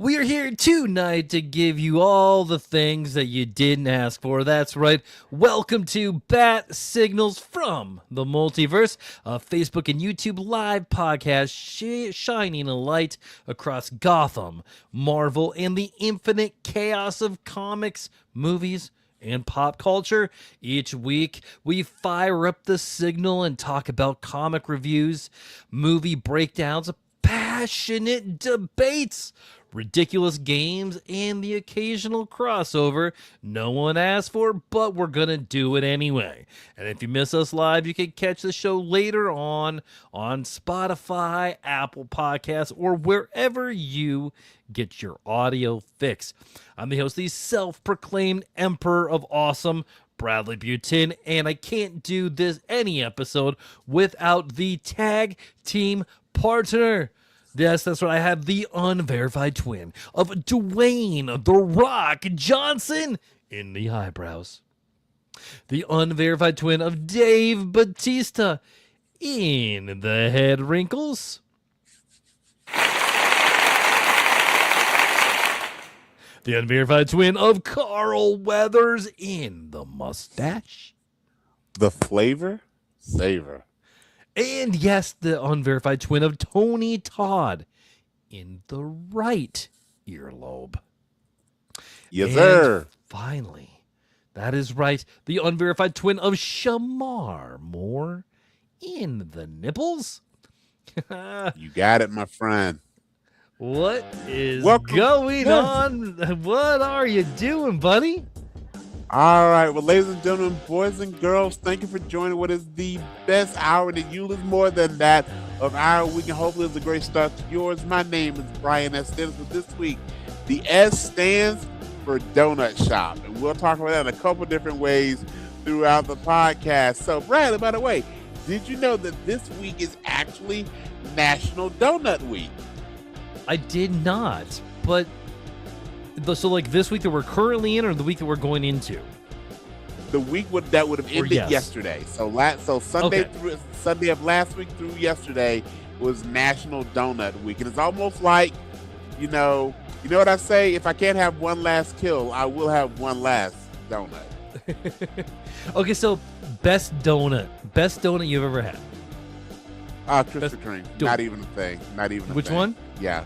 We are here tonight to give you all the things that you didn't ask for. That's right. Welcome to Bat Signals from the Multiverse, a Facebook and YouTube live podcast shining a light across Gotham, Marvel, and the infinite chaos of comics, movies, and pop culture. Each week, we fire up the signal and talk about comic reviews, movie breakdowns, passionate debates, ridiculous games, and the occasional crossover no one asked for, but we're gonna do it anyway. And if you miss us live, you can catch the show later on Spotify, Apple Podcasts, or wherever you get your audio fix. I'm the host, the self-proclaimed Emperor of Awesome, Bradley Butin, and I can't do any episode without the tag team partner. Yes, that's right. I have the unverified twin of Dwayne "The Rock" Johnson in the eyebrows. The unverified twin of Dave Batista in the head wrinkles. The unverified twin of Carl Weathers in the mustache. The flavor savor. And yes, the unverified twin of Tony Todd in the right earlobe. Yes, sir. Finally, that is right, the unverified twin of Shamar Moore in the nipples. You got it, my friend. What is Welcome. going Yes. on? What are you doing, buddy? All right. Well, ladies and gentlemen, boys and girls, thank you for joining what is the best hour that you live more than that of our week. And hopefully it's a great start to yours. My name is Brian S. Dennis. But this week, the S stands for Donut Shop. And we'll talk about that in a couple different ways throughout the podcast. So, Bradley, by the way, did you know that this week is actually National Donut Week? I did not, but so like this week that we're currently in, or the week that we're going into? The week that would have ended yes. yesterday. So Sunday Okay. through Sunday of last week through yesterday was National Donut Week, and it's almost like, you know what I say? If I can't have one last kill, I will have one last donut. Okay, so best donut you've ever had. Krispy Kreme. Not even a thing. Not even. Which thing. one? Yeah,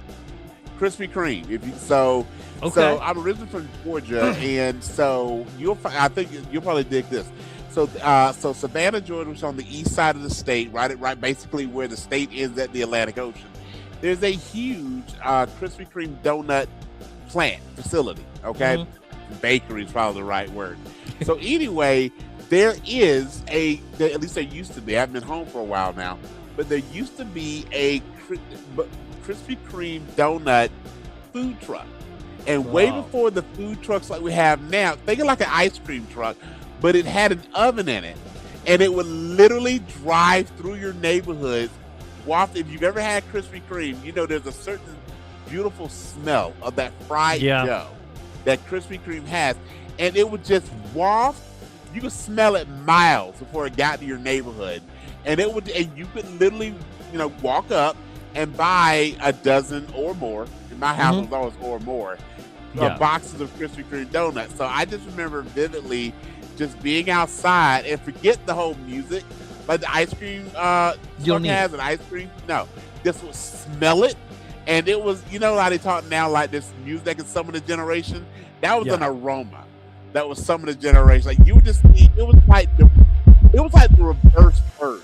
Krispy Kreme. So I'm originally from Georgia, and so I think you'll probably dig this. So Savannah, Georgia, was on the east side of the state, right basically where the state is at the Atlantic Ocean. There's a huge Krispy Kreme donut plant facility. Okay, bakery is probably the right word. So anyway, there is at least there used to be. I haven't been home for a while now, but there used to be a Krispy Kreme donut food truck. And way before the food trucks like we have now, think of like an ice cream truck, but it had an oven in it. And it would literally drive through your neighborhood. If you've ever had Krispy Kreme, you know there's a certain beautiful smell of that fried dough that Krispy Kreme has. And it would just waft. You could smell it miles before it got to your neighborhood. And you could literally, walk up and buy a dozen or more. In my house, it was always or more. Boxes of Krispy Kreme donuts. So I just remember vividly just being outside and forget the whole music, like the ice cream truck has an ice cream. No, just would smell it, and it was how they talk now like this music that can summon the generation. That was an aroma that was summon the generation. Like you would just see, it was like the reverse purge.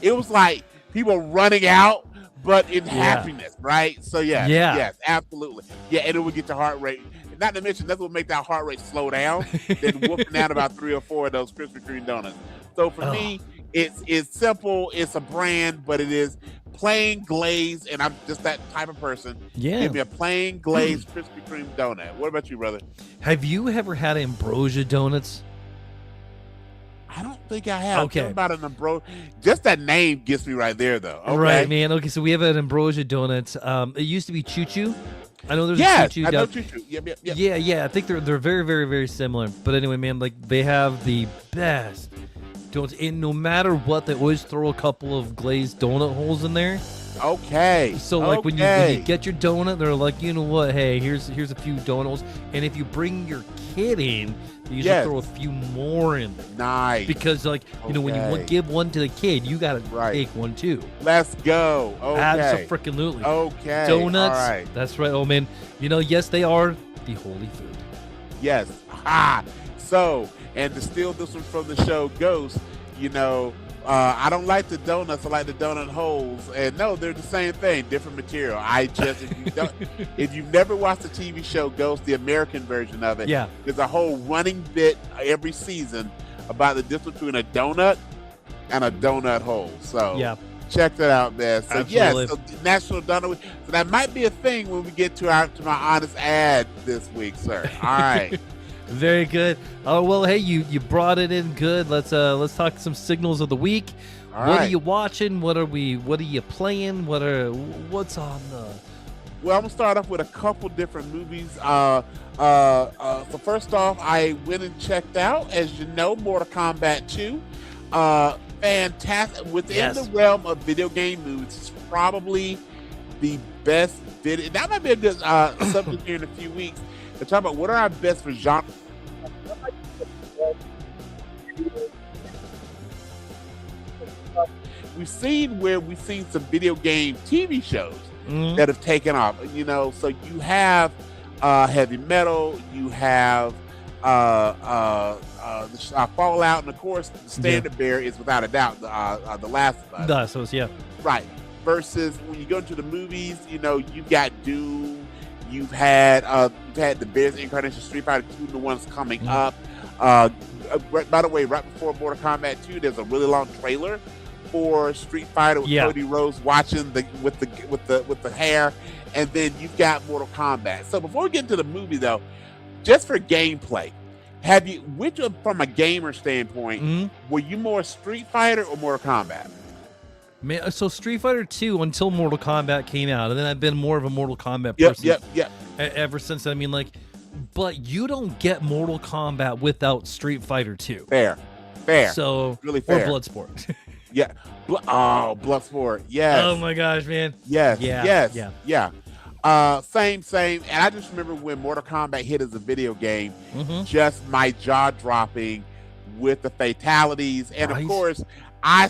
It was like people running out, but in happiness, right? So yes, absolutely. Yeah, and it would get your heart rate. Not to mention, that's what make that heart rate slow down. Then whooping down about 3 or 4 of those Krispy Kreme donuts. So for me, it's simple. It's a brand, but it is plain glazed, and I'm just that type of person. Yeah. Give me a plain glazed Krispy Kreme donut. What about you, brother? Have you ever had Ambrosia donuts? I don't think I have. Okay. About an Ambrosia. Just that name gets me right there, though. Okay. Right, man. Okay, so we have an Ambrosia donut. It used to be Choo Choo. I know there's a Choo Choo. I know Choo Choo. Yep. Yeah. I think they're very, very, very similar. But anyway, man, like they have the best donuts. And no matter what, they always throw a couple of glazed donut holes in there. Okay. So like when you get your donut, they're like, you know what? Hey, here's a few donuts, and if you bring your kid in, you usually throw a few more in there. Nice. Because like you know when you give one to the kid, you gotta take one too. Let's go. Okay. Absolutely. Okay. Donuts. All right. That's right. Oh man, you know yes they are the holy food. Yes. So and to steal this one from the show Ghost, you know. I don't like the donuts. I like the donut holes. And no, they're the same thing, different material. If you've never watched the TV show Ghost, the American version of it, there's a whole running bit every season about the difference between a donut and a donut hole. So check that out, man. So so National Donut Week. So that might be a thing when we get to my honest ad this week, sir. All right. Very good. Oh well, hey, you brought it in good. Let's talk some signals of the week. What are you watching? What are you playing? What's on the? Well, I'm gonna start off with a couple different movies. So first off, I went and checked out, as you know, Mortal Kombat 2. Fantastic within the realm of video game movies. It's probably the best video. That might be a good subject here in a few weeks. To talk about what are our best for genre. We've seen some video game TV shows that have taken off. You know, so you have Heavy Metal, you have Fallout, and of course, the standard bearer is without a doubt the Last of Us. Right. Versus when you go into the movies, you know, you've got Doom. You've had the Bears Incarnation Street Fighter 2, the ones coming up. By the way, right before Mortal Kombat 2, there's a really long trailer for Street Fighter with Cody Rhodes watching with the hair, and then you've got Mortal Kombat. So before we get into the movie, though, just for gameplay, from a gamer standpoint, were you more Street Fighter or Mortal Kombat? Man, so Street Fighter 2 until Mortal Kombat came out, and then I've been more of a Mortal Kombat person ever since. I mean, like, but you don't get Mortal Kombat without Street Fighter 2. Fair. So really fair. Or Bloodsport. Bloodsport. Yes. Oh my gosh, man. Yes. Same. And I just remember when Mortal Kombat hit as a video game, just my jaw dropping with the fatalities, and of course. I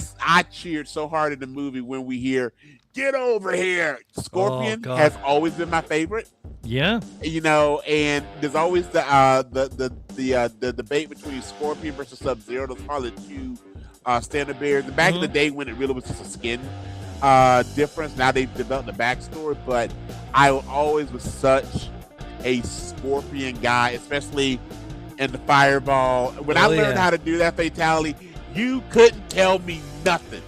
cheered so hard in the movie when we hear "Get over here." Scorpion has always been my favorite. Yeah, you know, and there's always the debate between Scorpion versus Sub-Zero. Those are probably the two standard bears. And back in the day when it really was just a skin difference. Now they've developed the backstory, but I always was such a Scorpion guy, especially in the Fireball. When I learned how to do that fatality. You couldn't tell me nothing.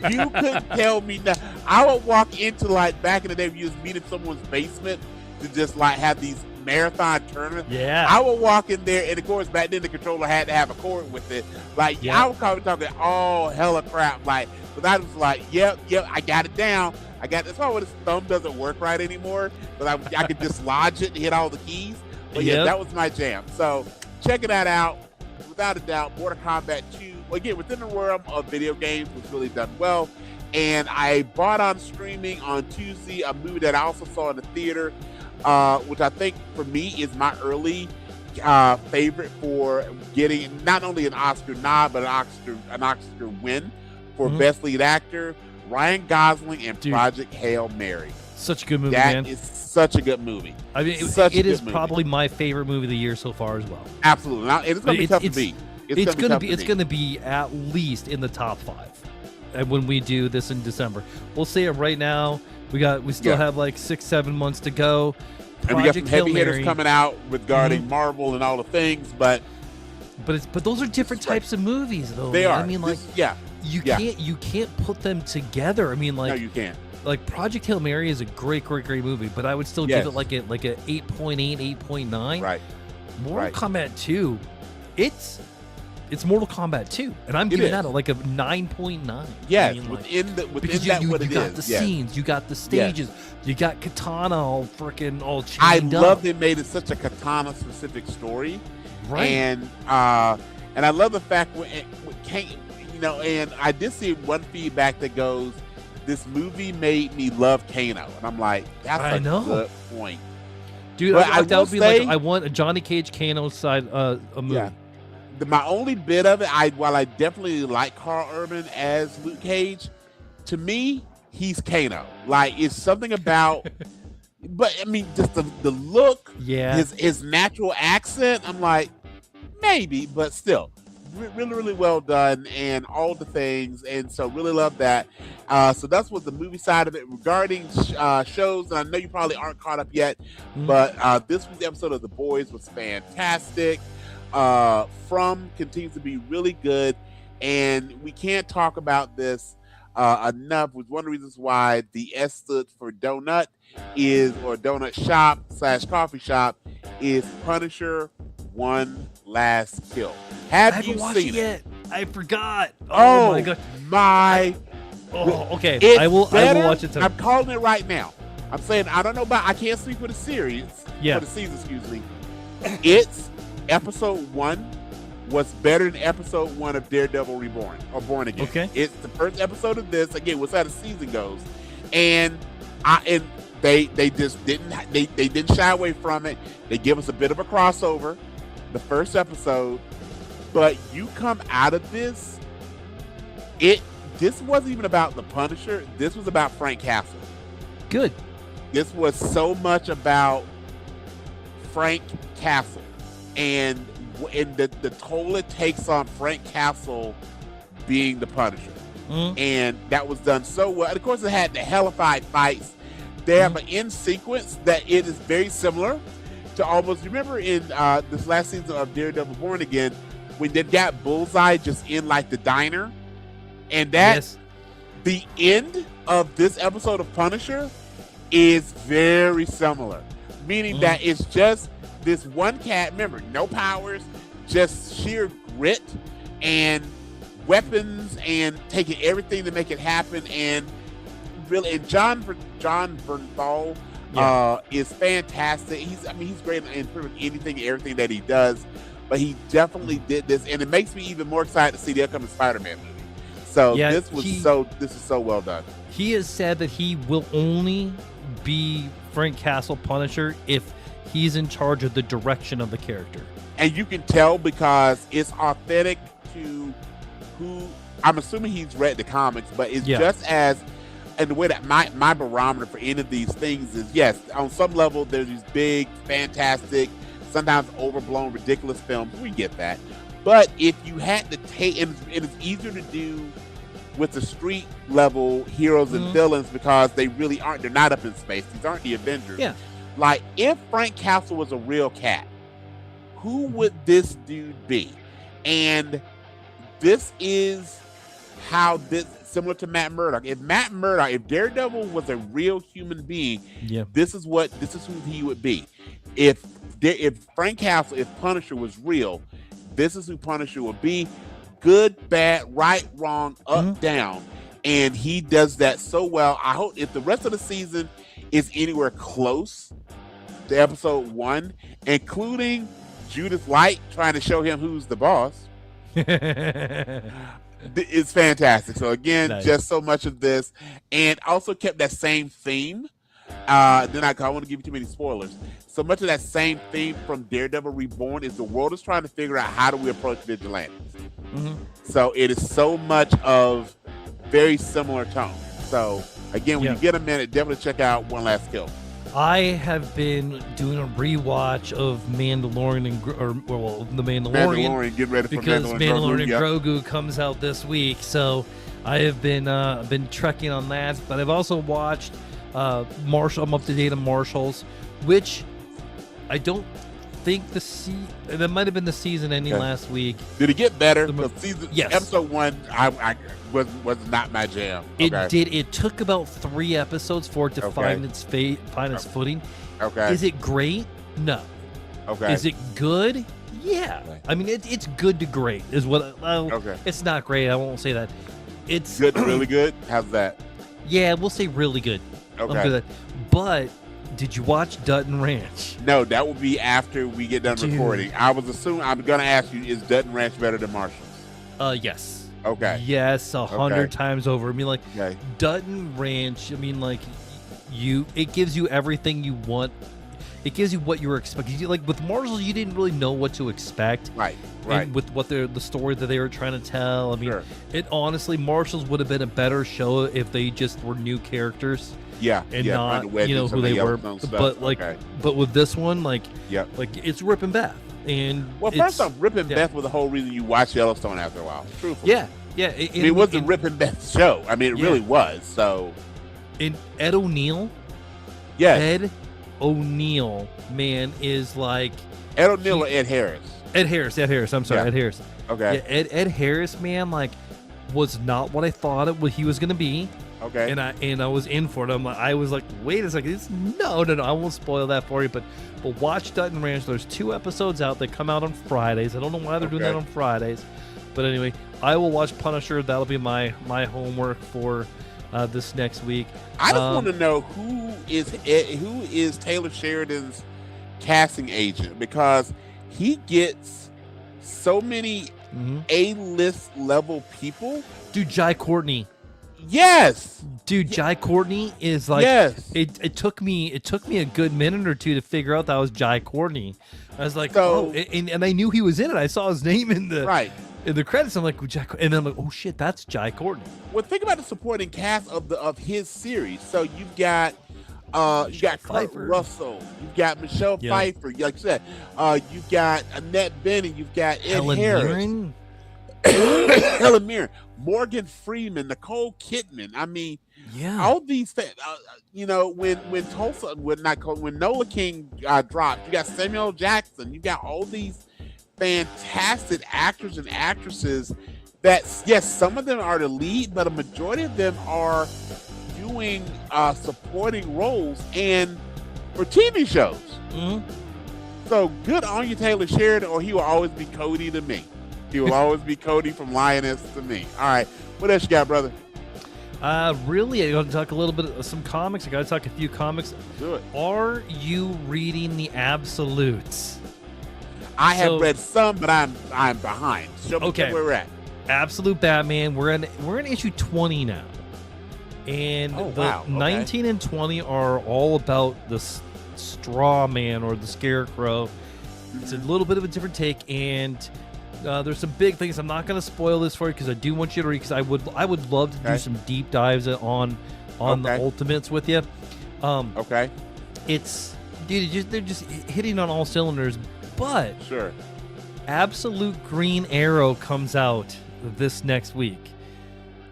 You couldn't tell me nothing. I would walk into, like, back in the day when you was meeting someone's basement to just, like, have these marathon tournaments. Yeah. I would walk in there, and, of course, back then the controller had to have a cord with it. Like, I was probably talking all hella crap. Like, but I was like, yep, I got it down. That's why when his thumb doesn't work right anymore. But I could dislodge it and hit all the keys. But, that was my jam. So, checking that out. Without a doubt, Mortal Kombat 2, again, within the realm of video games, was really done well. And I bought on streaming on Tuesday a movie that I also saw in the theater, which I think for me is my early favorite for getting not only an Oscar nod, but an Oscar win for Best Lead Actor, Ryan Gosling and Project Hail Mary. Such a good movie, man. That is such a good movie. I mean, it is probably my favorite movie of the year so far as well. Absolutely. Now, it's going to be tough to beat. It's going to be at least in the top 5 when we do this in December. We'll say it right now. We still have like 6-7 months to go. And we got some heavy hitters coming out regarding Marvel and all the things, but those are different types of movies, though. They are. I mean, like, you can't put them together. I mean, like, no, you can't. Like Project Hail Mary is a great movie, but I would still give it like a 8.8, 8.9. Right. Mortal Kombat 2, it's Mortal Kombat 2, and I'm giving that like a 9.9. Yeah, I mean, within you got the scenes, you got the stages, you got Katana all chained up. I love they made it such a Katana specific story, right? And I love the fact and I did see one feedback that goes, this movie made me love Kano, and I'm like, that's a good point, dude. That would be like, I want a Johnny Cage Kano side a movie. Yeah. My only bit of it, while I definitely like Carl Urban as Luke Cage, to me, he's Kano. Like, it's something about, but I mean, just the look, his natural accent. I'm like, maybe, but still, really, really well done, and all the things, and so really love that. So that's what the movie side of it. Regarding shows, and I know you probably aren't caught up yet, but this week's episode of The Boys was fantastic. From continues to be really good, and we can't talk about this enough. Was one of the reasons why the S stood for donut or donut shop / coffee shop is Punisher One Last Kill. Have you seen it yet? I forgot. Oh my god. Okay. I will watch it tonight. I'm calling it right now. I'm saying I don't know about. I can't speak for the series. For the season, excuse me. It's episode 1 was better than episode 1 of Daredevil Reborn or Born Again. Okay. It's the first episode of this. Again, what's how the season goes. And they just didn't shy away from it. They give us a bit of a crossover, the first episode. But you come out of this, this wasn't even about the Punisher. This was about Frank Castle. Good. This was so much about Frank Castle. And the toll it takes on Frank Castle being the Punisher. And that was done so well. And of course, it had the hellified fights. They have an end sequence that it is very similar to almost, remember in this last season of Daredevil Born Again, when they got Bullseye just in like the diner? And the end of this episode of Punisher is very similar. Meaning that it's just this one cat, remember, no powers, just sheer grit and weapons and taking everything to make it happen. And really, and John Bernthal is fantastic. He's great in pretty much anything and everything that he does. But he definitely did this, and it makes me even more excited to see the upcoming Spider-Man movie. So this is so well done. He has said that he will only be Frank Castle Punisher if he's in charge of the direction of the character. And you can tell because it's authentic to who, I'm assuming he's read the comics, but it's just as, and the way that my barometer for any of these things is, yes, on some level, there's these big, fantastic, sometimes overblown, ridiculous films. We get that. But if you had to take, and it's easier to do with the street level heroes and villains because they're not up in space. These aren't the Avengers. Yeah. Like, if Frank Castle was a real cat, who would this dude be? And this is how this, similar to Matt Murdock. If Daredevil was a real human being, this is who he would be. If Frank Castle, if Punisher was real, this is who Punisher would be. Good, bad, right, wrong, up, down. And he does that so well. I hope if the rest of the season is anywhere close to episode 1, including Judith Light trying to show him who's the boss, it's fantastic. So again, just so much of this, and also kept that same theme. I want to give you too many spoilers. So much of that same theme from Daredevil Reborn is the world is trying to figure out how do we approach vigilantes. So it is so much of very similar tone. So again, when you get a minute, definitely check out One Last Kill. I have been doing a rewatch of Mandalorian the Mandalorian, getting ready for because Mandalorian Grogu comes out this week. So I have been trekking on that, but I've also watched Marshall. I'm up to date on Marshall's, which I don't think that might have been the season ending last week. Did it get better? Episode 1, I was not my jam. It did. It took about 3 episodes for it to find its footing. Okay. Is it great? No. Okay. Is it good? Yeah. Okay. I mean, it's good to great is what. It's not great. I won't say that. It's good, really good. How's that? Yeah, we'll say really good. Okay. But did you watch Dutton Ranch? No, that will be after we get done recording. I'm going to ask you, is Dutton Ranch better than Marshall's? Yes. Okay. Yes, 100 times over. I mean, like Okay. Dutton Ranch. I mean, like it gives you everything you want. It gives you what you were expecting. Like with Marshalls, you didn't really know what to expect. Right. And with what the story that they were trying to tell. I mean, Sure. it honestly, Marshalls would have been a better show if they just were new characters. Yeah. And yeah, not find a way to do who some of they the were. Yellowstone stuff. But like, Okay. but with this one, like Yep. it's Rip and Beth. And Well, it's- first off, Rip and yeah. Beth was the whole reason you watched Yellowstone after a while. Truthfully. Yeah, yeah. I mean, it was the Rip and Beth show. I mean, it really was. So. And Ed O'Neill. Yeah. Ed O'Neill, man, is like Ed O'Neill or Ed Harris? Ed Harris. I'm sorry, Yeah. Ed Harris. Okay. Yeah, Ed Harris, man, like was not what I thought he was gonna be. Okay. And I was in for it. I was like, wait a second, no, I won't spoil that for you. But watch Dutton Ranch. There's 2 episodes out that come out on Fridays. I don't know why they're doing that on Fridays, but anyway, I will watch Punisher. That'll be my homework for this next week. I just want to know who is Taylor Sheridan's casting agent, because he gets so many A-list level people. Dude, Jai Courtney. Yes. Dude, Jai Courtney is like Yes. It took me a good minute or two to figure out that was Jai Courtney. I was like, So- oh, and I knew he was in it. I saw his name in the in the credits. I'm like, Jai, and then I'm like, oh shit, that's Jai Courtney. Well, think about the supporting cast of his series. So you've got Kurt Pfeiffer. Russell, you've got Michelle Yeah. Pfeiffer, like you said, you've got Annette Bening, you've got Ed Helen Harris, Mirren. Helen Mirren, Morgan Freeman, Nicole Kidman. I mean, Yeah. all these things. When Nola King dropped, you got Samuel L. Jackson, you got all these fantastic actors and actresses that, yes, some of them are the lead, but a majority of them are doing supporting roles and for TV shows. Mhm. So good on you, Taylor Sheridan, or he will always be Cody to me. He will always be Cody from Lioness to me. All right, what else you got, brother? Really, I got to talk a little bit of some comics. I got to talk a few comics. Do it. Are you reading the Absolutes? I have So- read some, but I'm behind. Show me Okay. where we're at. Absolute Batman. We're in issue 20 now, and Oh, the wow. Okay. 19 and 20 are all about the Straw Man or the Scarecrow. It's a little bit of a different take, and there's some big things. I'm not going to spoil this for you because I do want you to read. Because I would love to do Okay. some deep dives on the Okay. Ultimates with you. Okay, It's dude, they're just hitting on all cylinders. But sure. Absolute Green Arrow comes out this next week.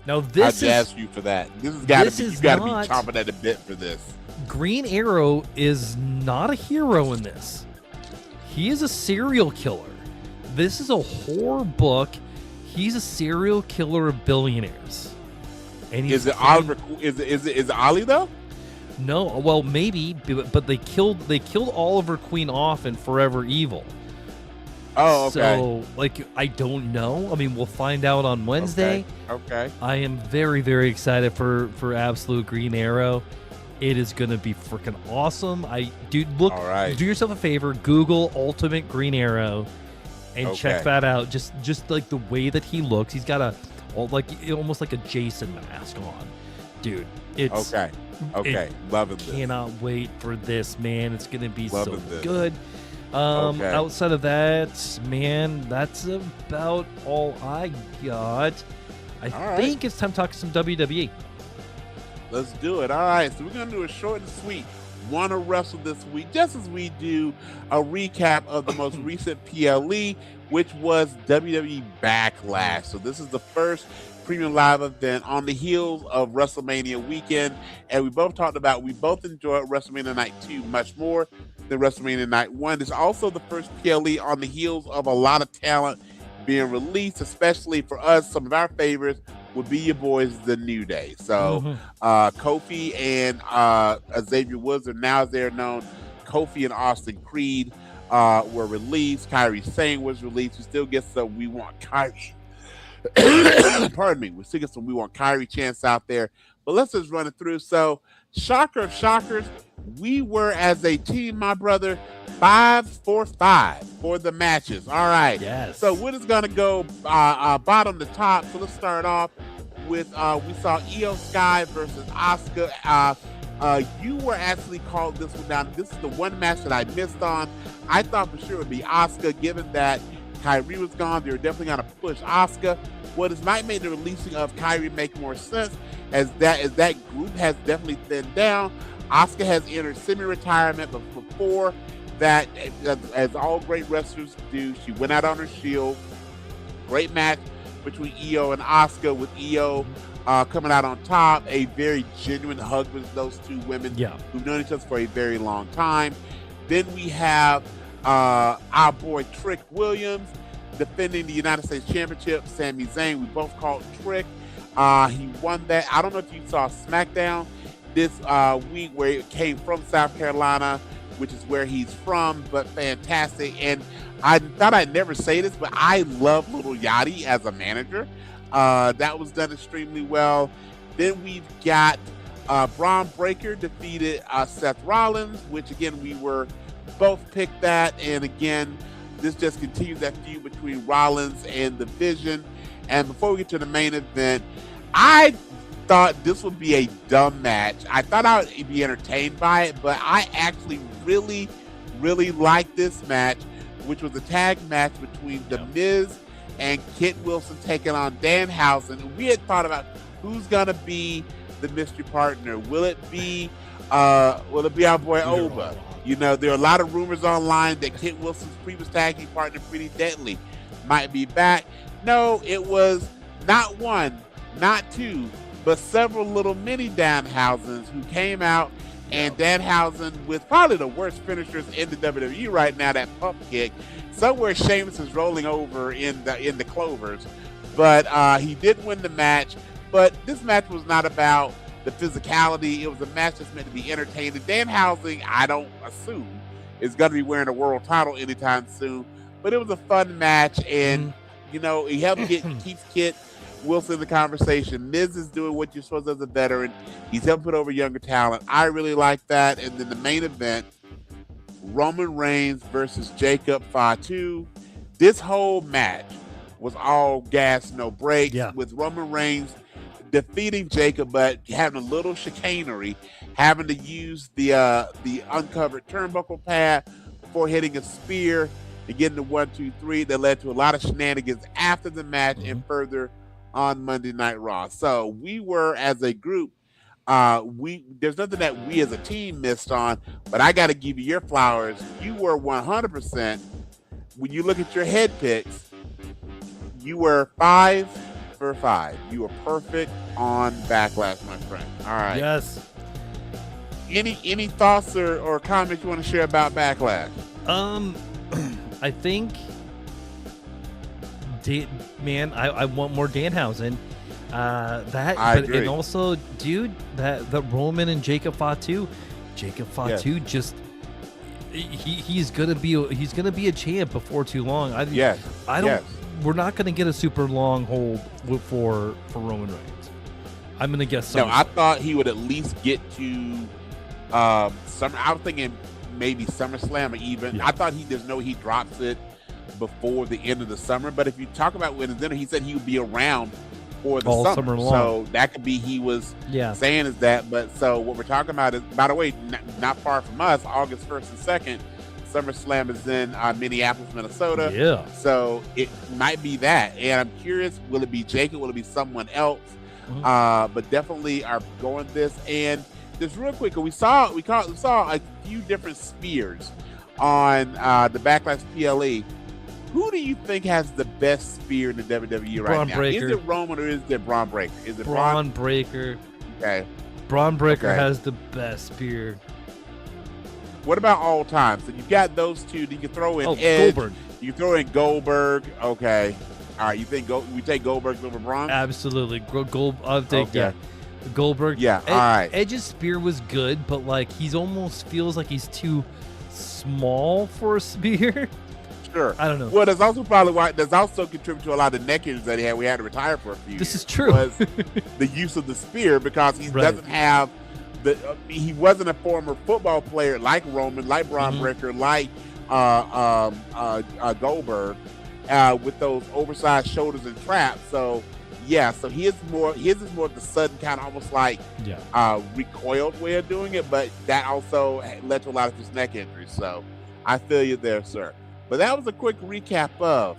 Now I this is ask you for that. This has got this to be. is You got to not- be chomping at the bit for this. Green Arrow is not a hero in this. He is a serial killer. This is a horror book. He's a serial killer of billionaires. And he's Is it Oliver? Is it Ollie though? No, well maybe, but they killed Oliver Queen off in Forever Evil. Oh, okay. So, like, I don't know. I mean, we'll find out on Wednesday. Okay. I am very, very excited for Absolute Green Arrow. It is going to be freaking awesome. Look, All right. do yourself a favor, Google Ultimate Green Arrow, and check Okay. that out. Just like the way that he looks, he's got almost like a Jason mask on, dude. It's Okay. Okay. Loving this. cannot wait for this, man. It's going to be Loving so this. good. Okay. Outside of that, man, that's about all I got. I All right. think it's time to talk some WWE. Let's do it. All right. So we're gonna do a short and sweet Wanna Wrestle this week, just as we do a recap of the most recent PLE, which was WWE Backlash. So this is the first premium live event on the heels of WrestleMania weekend, and we both enjoyed WrestleMania Night 2 much more than WrestleMania Night 1. It's also the first PLE on the heels of a lot of talent being released, especially for us. Some of our favorites would be your boys, The New Day. So Kofi and Xavier Woods, are now as they're known, Kofi and Austin Creed were released. Kairi Sane was released. We still get some We Want Kairi. Pardon me. We still get some We Want Kairi chants out there. but let's just run it through. So, shocker of shockers, we were as a team, my brother, 5-for-5 for the matches. All right. Yes. So we're just gonna go bottom to top. So let's start off with we saw Io Sky versus Asuka. You were actually called this one down. This is the one match that I missed on. I thought for sure it would be Asuka, given that Kyrie was gone. They were definitely gonna push Asuka. What has might make the releasing of Kyrie make more sense as that group has definitely thinned down. Asuka has entered semi-retirement, but before that, as all great wrestlers do, she went out on her shield. Great match between Io and Asuka, with Io coming out on top. A very genuine hug with those two women who've known each other for a very long time. Then we have our boy Trick Williams defending the United States Championship. Sami Zayn, we both called Trick. He won that. I don't know if you saw SmackDown this week, where it came from South Carolina, which is where he's from, but fantastic. And I thought I'd never say this, but I love Little Yachty as a manager. That was done extremely well. Then we've got Braun Breaker defeated Seth Rollins, which again, we were both picked that. And again, this just continues that feud between Rollins and the Vision. And before we get to the main event, I thought this would be a dumb match. I thought I would be entertained by it, but I actually really, really liked this match, which was a tag match between The Miz and Kit Wilson taking on Danhausen. We had thought about who's gonna be the mystery partner. Will it be our boy Oba? You know, there are a lot of rumors online that Kit Wilson's previous tag team partner, Pretty Deadly, might be back. No, it was not one, not two, but several little mini Danhausens who came out, and Danhausen with probably the worst finishers in the WWE right now, that pump kick. Somewhere Sheamus is rolling over in the clovers, but he did win the match. But this match was not about the physicality. It was a match that's meant to be entertaining. Danhausen, I don't assume, is going to be wearing a world title anytime soon, but it was a fun match, and you know, he helped keep Kit Wilson in the conversation. Miz is doing what you're supposed to as a veteran. He's helping put over younger talent. I really like that. And then the main event, Roman Reigns versus Jacob Fatu. This whole match was all gas, no brakes, with Roman Reigns defeating Jacob, but having a little chicanery, having to use the uncovered turnbuckle pad before hitting a spear to get into 1, 2, 3. That led to a lot of shenanigans after the match and further on Monday Night Raw. So we were, as a group, there's nothing that we as a team missed on, but I got to give you your flowers. You were 100%. When you look at your head picks, you were 5-for-5. You were perfect on Backlash, my friend. All right. Yes. Any thoughts or comments you want to share about Backlash? I think, I want more Danhausen. I agree. And also, dude, the Roman and Jacob Fatu, just he's gonna be a champ before too long. We're not gonna get a super long hold for Roman Reigns. I'm gonna guess. No, I thought he would at least get to summer. I was thinking maybe SummerSlam, or even I thought he drops it before the end of the summer. But if you talk about when dinner, he said he would be around for the summer long. So that could be he was saying is that. But so what we're talking about is, by the way, not far from us, August 1st and 2nd, SummerSlam is in Minneapolis, Minnesota. Yeah. So it might be that. And I'm curious, will it be Jacob? Will it be someone else? But definitely are going this. And just real quick, we saw a few different spears on the Backlash PLE. Who do you think has the best spear in the WWE right now? Is it Roman or is it Braun Breaker? Is it Braun Breaker? Okay. Braun Breaker has the best spear. What about all time? So you've got those two. You can throw in Edge. Goldberg. You throw in Goldberg. Okay. All right. You think we take Goldberg over Braun? Absolutely. I'll take Goldberg. Yeah. All right. Edge's spear was good, but like he's almost feels like he's too small for a spear. Sure. I don't know. Well, that's also probably why. That's also contributed to a lot of the neck injuries that he had. We had to retire for a few. This years, is true. Was the use of the spear, because he doesn't have the. He wasn't a former football player like Roman, like Braun Breaker, like Goldberg, with those oversized shoulders and traps. So yeah, so his is more of the sudden kind of almost like recoiled way of doing it, but that also led to a lot of his neck injuries. So I feel you there, sir. But that was a quick recap of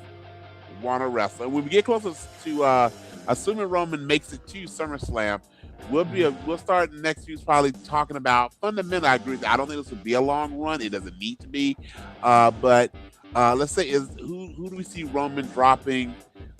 Wanna Wrestle. When we get closer to assuming Roman makes it to SummerSlam, we'll start the next few probably talking about fundamentally. I agree. I don't think this will be a long run. It doesn't need to be. But let's say who do we see Roman dropping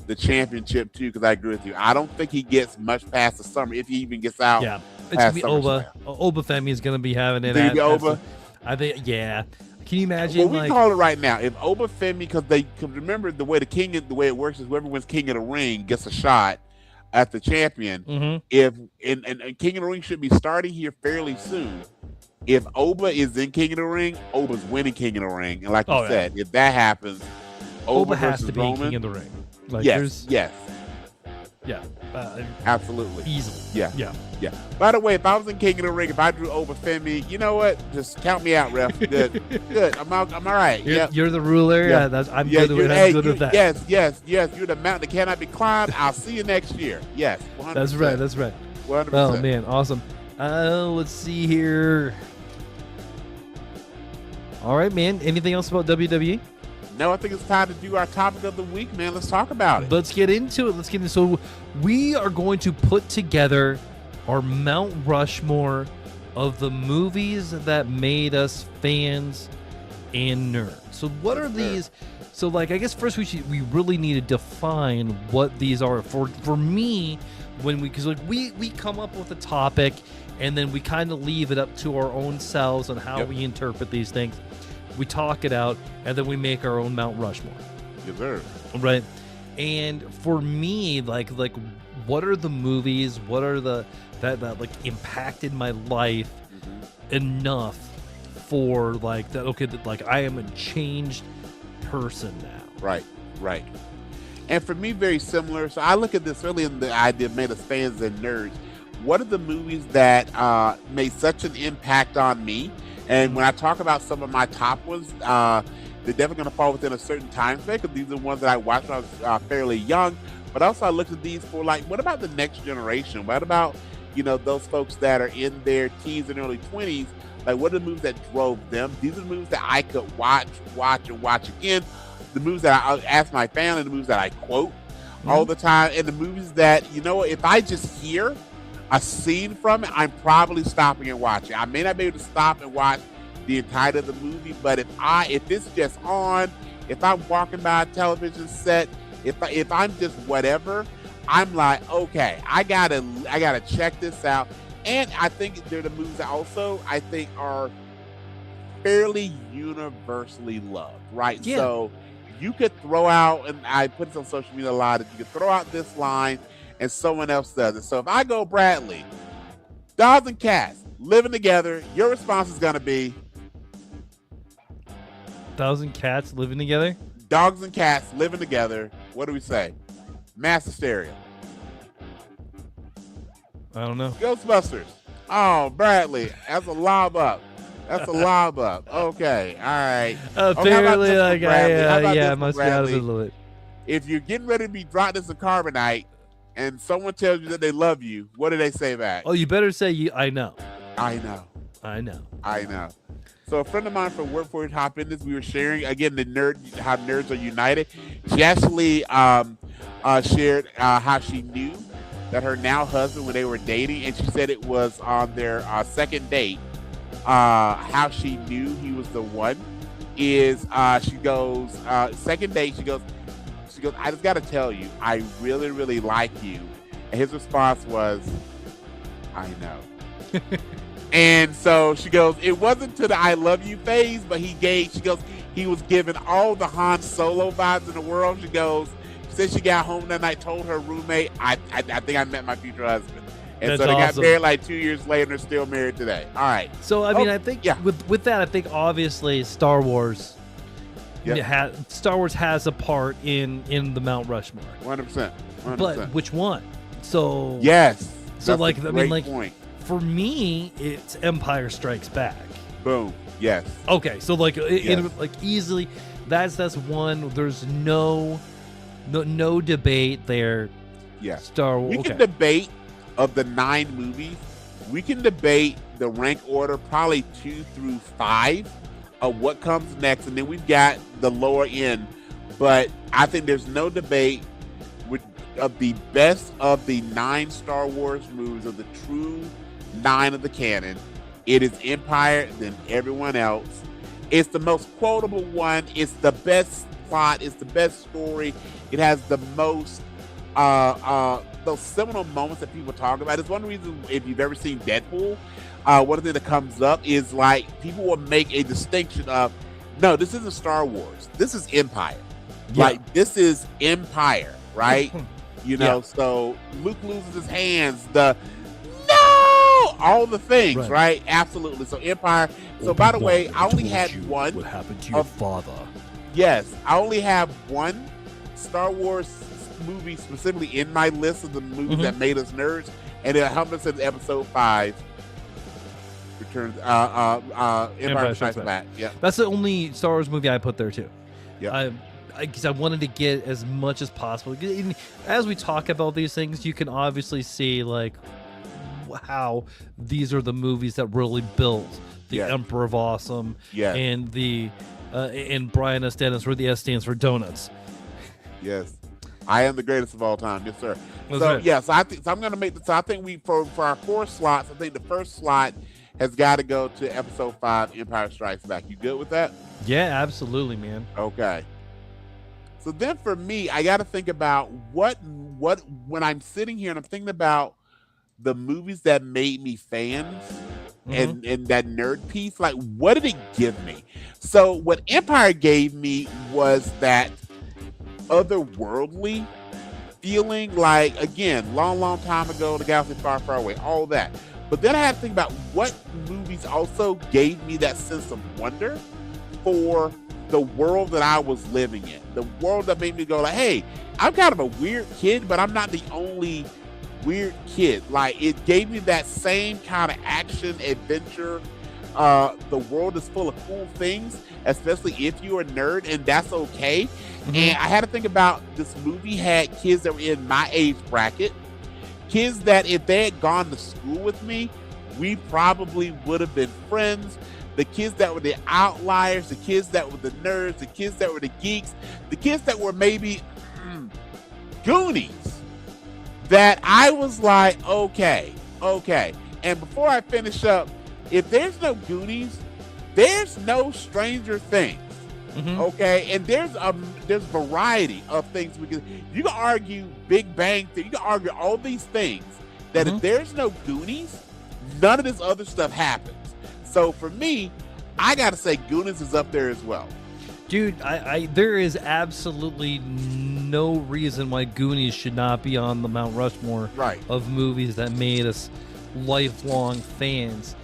the championship to? Because I agree with you. I don't think he gets much past the summer, if he even gets out. Yeah, it's gonna be Oba. Oba Femi is gonna be having it. Oba? I think. Yeah. Can you imagine? Well, we call it right now. If Oba Femi, because they can remember the way the way it works is whoever wins King of the Ring gets a shot at the champion. If and King of the Ring should be starting here fairly soon. If Oba is in King of the Ring, Oba's winning King of the Ring. And like you said, if that happens, Oba has to be Roman, King of the Ring. Like, yes. Yeah. Absolutely. Easily. Yeah. By the way, if I was in King of the Ring, if I drew Oba Femi, you know what? Just count me out, ref. Good. I'm all right. You're the ruler. Yeah. I'm good with that. Yes. You're the mountain that cannot be climbed. I'll see you next year. Yes. 100%. That's right. 100%. Oh, man. Awesome. Let's see here. All right, man. Anything else about WWE? No, I think it's time to do our topic of the week, man. Let's talk about it. Let's get into it. So we are going to put together our Mount Rushmore of the movies that made us fans and nerds. So what are these? So I guess first we really need to define what these are. For me, because we come up with a topic and then we kind of leave it up to our own selves on how we interpret these things. We talk it out, and then we make our own Mount Rushmore. Yes, sir. Right. And for me, like what are the movies? What are that impacted my life enough for that? Okay, that I am a changed person now. Right. And for me, very similar. So I look at this really in the idea of made us fans and nerds. What are the movies that made such an impact on me? And when I talk about some of my top ones, they're definitely going to fall within a certain time span, because these are the ones that I watched when I was fairly young. But also I looked at these for what about the next generation? What about, those folks that are in their teens and early 20s? What are the movies that drove them? These are the movies that I could watch again. The movies that I ask my family, the movies that I quote all the time, and the movies that, if I just hear a scene from it, I'm probably stopping and watching. I may not be able to stop and watch the entirety of the movie, but if it's just on, if I'm walking by a television set, if I'm just whatever, I'm like, okay, I gotta check this out. And I think they're the movies that also I think are fairly universally loved, right? Yeah. So you could throw out, and I put this on social media a lot, that you could throw out this line and someone else does it. So if I go, Bradley, dogs and cats living together, your response is going to be 1,000 cats living together? Dogs and cats living together. What do we say? Mass hysteria. I don't know. Ghostbusters. Oh, Bradley, that's a lob up. Okay, all right. Apparently, I must be out of it a little bit. If you're getting ready to be dropped in some carbonite, and someone tells you that they love you, what do they say back? Oh, you better say I know. I know. So a friend of mine from Work For It Hop in this, we were sharing again how nerds are united. She actually shared how she knew that her now husband, when they were dating, and she said it was on their second date. How she knew he was the one is she goes second date. She goes, I just got to tell you, I really, really like you. And his response was, I know. And so she goes, it wasn't to the I love you phase, but he was giving all the Han Solo vibes in the world. She said she got home that night, told her roommate, I think I met my future husband. And That's so they awesome. got married 2 years later, and they're still married today. All right. So, I mean, I think with that, I think obviously Star Wars Star Wars has a part in the Mount Rushmore. 100%. But which one? So yes. So like I mean, like point. For me, it's Empire Strikes Back. Boom. Yes. Okay, so like like easily, that's one. There's no debate there. Yeah. Star Wars. We can debate of the 9 movies. We can debate the rank order, probably 2 through 5 of what comes next, and then we've got the lower end. But I think there's no debate of the best of the 9 Star Wars movies, of the true 9 of the canon. It is Empire, then everyone else. It's the most quotable one. It's the best plot. It's the best story. It has the most those seminal moments that people talk about. It's one reason, if you've ever seen Deadpool, one thing that comes up is like people will make a distinction of, no, this isn't Star Wars. This is Empire. Yeah. Like this is Empire, right? You know, so Luke loses his hands, all the things, right? Absolutely. So Empire. So by the way, I only had one. What happened to your father? Yes, I only have one Star Wars movie specifically in my list of the movies that made us nerds, and it helped us in episode 5. Returns. Empire Strikes Back. Yeah, that's the only Star Wars movie I put there too. Yeah. Because I wanted to get as much as possible. As we talk about these things, you can obviously see like how these are the movies that really built the Emperor of Awesome, and the and Brian S. Dennis, where the S stands for donuts. Yes, I am the greatest of all time. Yes, sir. So yes, I think I'm going to make this. So I think we for our 4 slots, I think the first slot has got to go to episode 5, Empire Strikes Back. You good with that? Yeah, absolutely, man. Okay. So then for me, I got to think about what when I'm sitting here and I'm thinking about the movies that made me fans and that nerd piece, like what did it give me? So what Empire gave me was that otherworldly feeling, like again, long time ago, the galaxy far, far away, all that. But then I had to think about what movies also gave me that sense of wonder for the world that I was living in, the world that made me go like, hey, I'm kind of a weird kid, but I'm not the only weird kid. Like it gave me that same kind of action adventure. The world is full of cool things, especially if you're a nerd, and that's okay. And I had to think about this movie had kids that were in my age bracket, kids that if they had gone to school with me, we probably would have been friends. The kids that were the outliers, the kids that were the nerds, the kids that were the geeks, the kids that were maybe Goonies, that I was like, okay. And before I finish up, if there's no Goonies, there's no Stranger Things. Okay, and there's variety of things you can argue Big Bang Theory, you can argue all these things that if there's no Goonies, none of this other stuff happens. So for me, I gotta say Goonies is up there as well. Dude, there is absolutely no reason why Goonies should not be on the Mount Rushmore of movies that made us lifelong fans.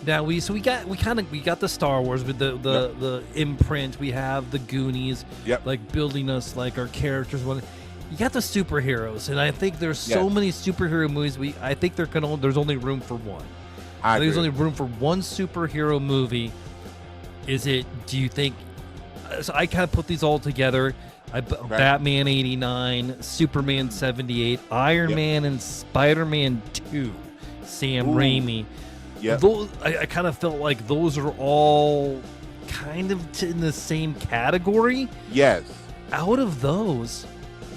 Now we got the Star Wars with the imprint. We have the Goonies, like building us like our characters. You got the superheroes, and I think there's so many superhero movies. I think there's only room for one. I think there's only room for one superhero movie. Do you think? So I kind of put these all together. Batman 89, Superman 78, Iron Man, and Spider-Man 2, Sam Raimi. Yeah, I kind of felt like those are all kind of in the same category. Yes. Out of those,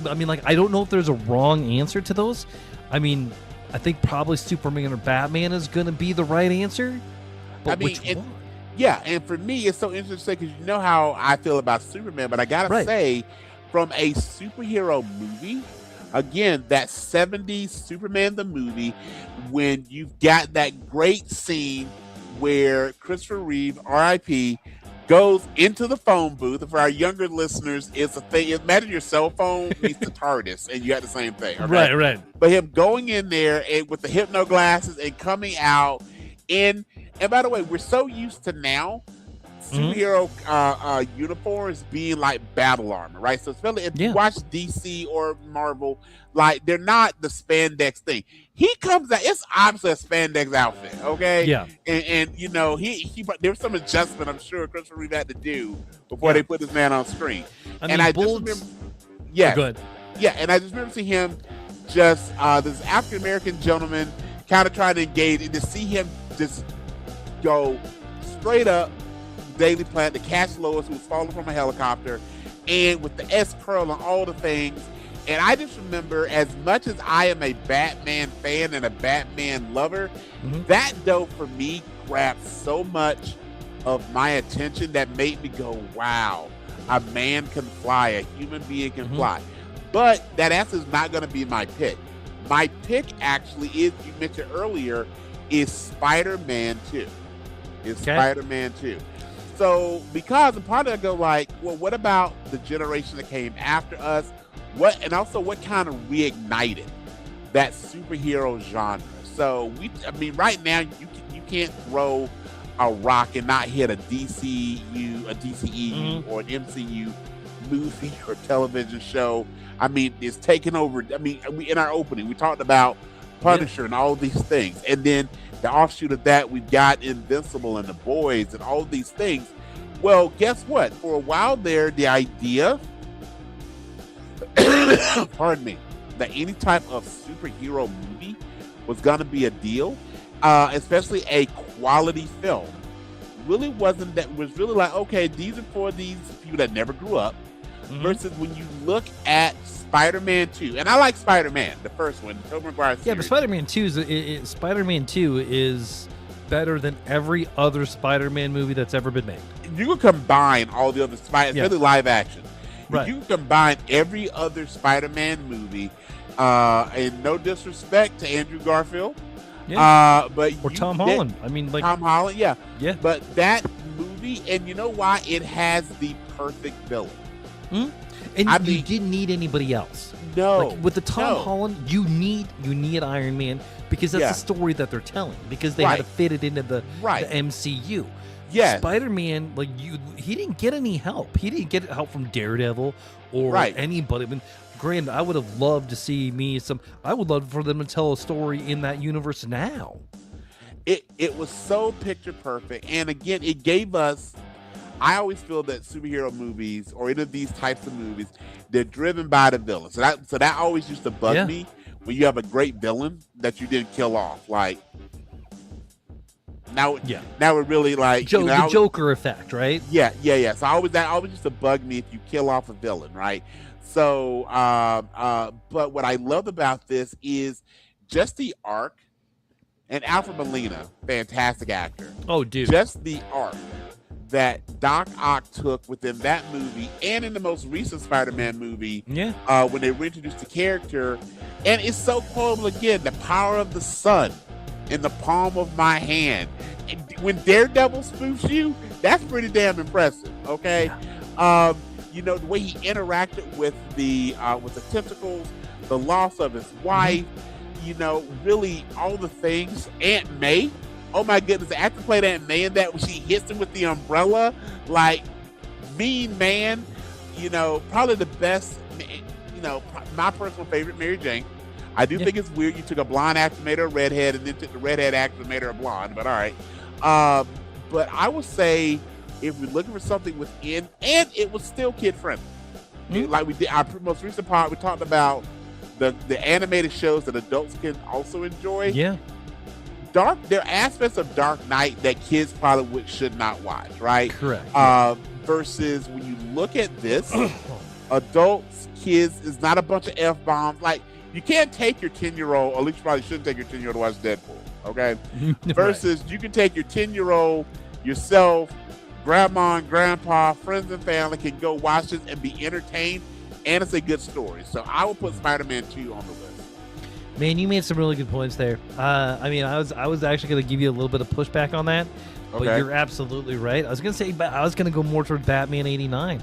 I mean, like, I don't know if there's a wrong answer to those. I mean, I think probably Superman or Batman is going to be the right answer. But which one? Yeah, and for me, it's so interesting because you know how I feel about Superman, but I got to say, from a superhero movie, again, that 70s Superman the movie, when you've got that great scene where Christopher Reeve, R.I.P., goes into the phone booth. And for our younger listeners, it's a thing. Imagine your cell phone meets the TARDIS, and you got the same thing. Okay? Right. But him going in there and with the hypno glasses and coming out in, and by the way, we're so used to now superhero uniforms being like battle armor, right? So especially if you watch DC or Marvel, like they're not the spandex thing. He comes out, it's obviously a spandex outfit, okay? Yeah. And you know, there's some adjustment I'm sure Christopher Reeve had to do before they put this man on screen. I just remember, good. Yeah, and I just remember seeing him just this African American gentleman kind of trying to engage, and to see him just go straight up Daily Planet to catch Lois, who was falling from a helicopter, and with the S curl and all the things. And I just remember, as much as I am a Batman fan and a Batman lover, that though for me grabbed so much of my attention that made me go, wow, a man can fly, a human being can fly. But that answer is not going to be my pick. My pick actually is, you mentioned earlier, is Spider-Man 2. Spider-Man 2. So, because the part of it, I go like, well, what about the generation that came after us? And also what kind of reignited that superhero genre? So right now you can't throw a rock and not hit a DCU, a DCEU, or an MCU movie or television show. I mean, it's taken over. I mean, in our opening, we talked about Punisher and all these things, and then the offshoot of that, we've got Invincible and The Boys and all these things. Well, guess what? For a while there, the idea, pardon me, that any type of superhero movie was going to be a deal, especially a quality film, really wasn't. That was really like, okay, these are for these people that never grew up. Versus when you look at Spider-Man 2, and I like Spider-Man, the first one, Tobey Maguire series. Yeah, but Spider-Man 2 is better than every other Spider-Man movie that's ever been made. You can combine all the other especially live action. Right. You can combine every other Spider-Man movie, and no disrespect to Andrew Garfield, but Tom Holland. I mean, like Tom Holland, yeah. But that movie, and you know why? It has the perfect villain. And you didn't need anybody else. No. Like, with the Tom Holland, you need Iron Man because that's the story that they're telling. Because they had to fit it into the MCU. Yeah. Spider-Man, he didn't get any help. He didn't get help from Daredevil or anybody. I mean, granted, I would have loved to see I would love for them to tell a story in that universe now. It was so picture perfect, and again, it gave us. I always feel that superhero movies or any of these types of movies, they're driven by the villain. So that always used to bug me when you have a great villain that you didn't kill off. Like now we're really like the Joker effect, right? Yeah. So that always used to bug me if you kill off a villain, right? So, but what I love about this is just the arc, and Alfred Molina, fantastic actor. Oh, dude, just the arc that Doc Ock took within that movie and in the most recent Spider-Man movie, when they reintroduced the character. And it's so quotable again, the power of the sun in the palm of my hand. And when Daredevil spoofs you, that's pretty damn impressive, okay? The way he interacted with the tentacles, the loss of his wife, really all the things. Aunt May, oh my goodness, the actor played Aunt May in that when she hits him with the umbrella, like mean man, probably the best, my personal favorite, Mary Jane. I do think it's weird you took a blonde actor, made her a redhead, and then took the redhead actor and made her a blonde, but all right. But I would say if we're looking for something within, and it was still kid friendly. Like we did our most recent part, we talked about the animated shows that adults can also enjoy. Yeah. There are aspects of Dark Knight that kids probably should not watch, right? Correct. Versus when you look at this, adults, kids, is not a bunch of F-bombs. Like, you can't take your 10-year-old, or at least you probably shouldn't take your 10-year-old to watch Deadpool, okay? Versus you can take your 10-year-old, yourself, grandma and grandpa, friends and family can go watch this and be entertained, and it's a good story. So I will put Spider-Man 2 on the list. Man, you made some really good points there. I was actually going to give you a little bit of pushback on that, but you're absolutely right. I was going to go more toward Batman 89,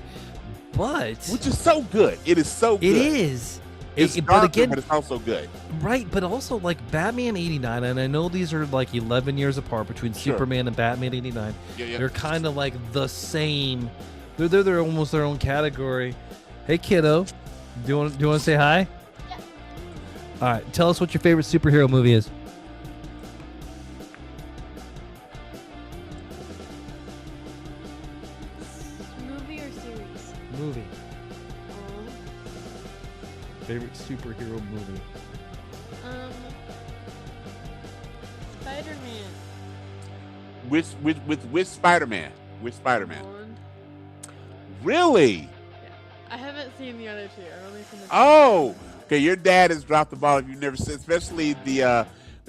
but which is so good. It is so good. It is, It's but darker, again, but it's also good. Right, but also like Batman 89, and I know these are like 11 years apart between Sure. Superman and Batman 89. Yeah. They're kind of like the same. They're almost their own category. Hey kiddo, do you want to say hi? Yeah. All right, tell us what your favorite superhero movie is. Movie or series? Movie. Um, Favorite superhero movie. Spider-Man. With Spider-Man. With Spider-Man. Bond. Really? I haven't seen the other two. I've only seen the Oh, okay. Your dad has dropped the ball if you've never seen, especially the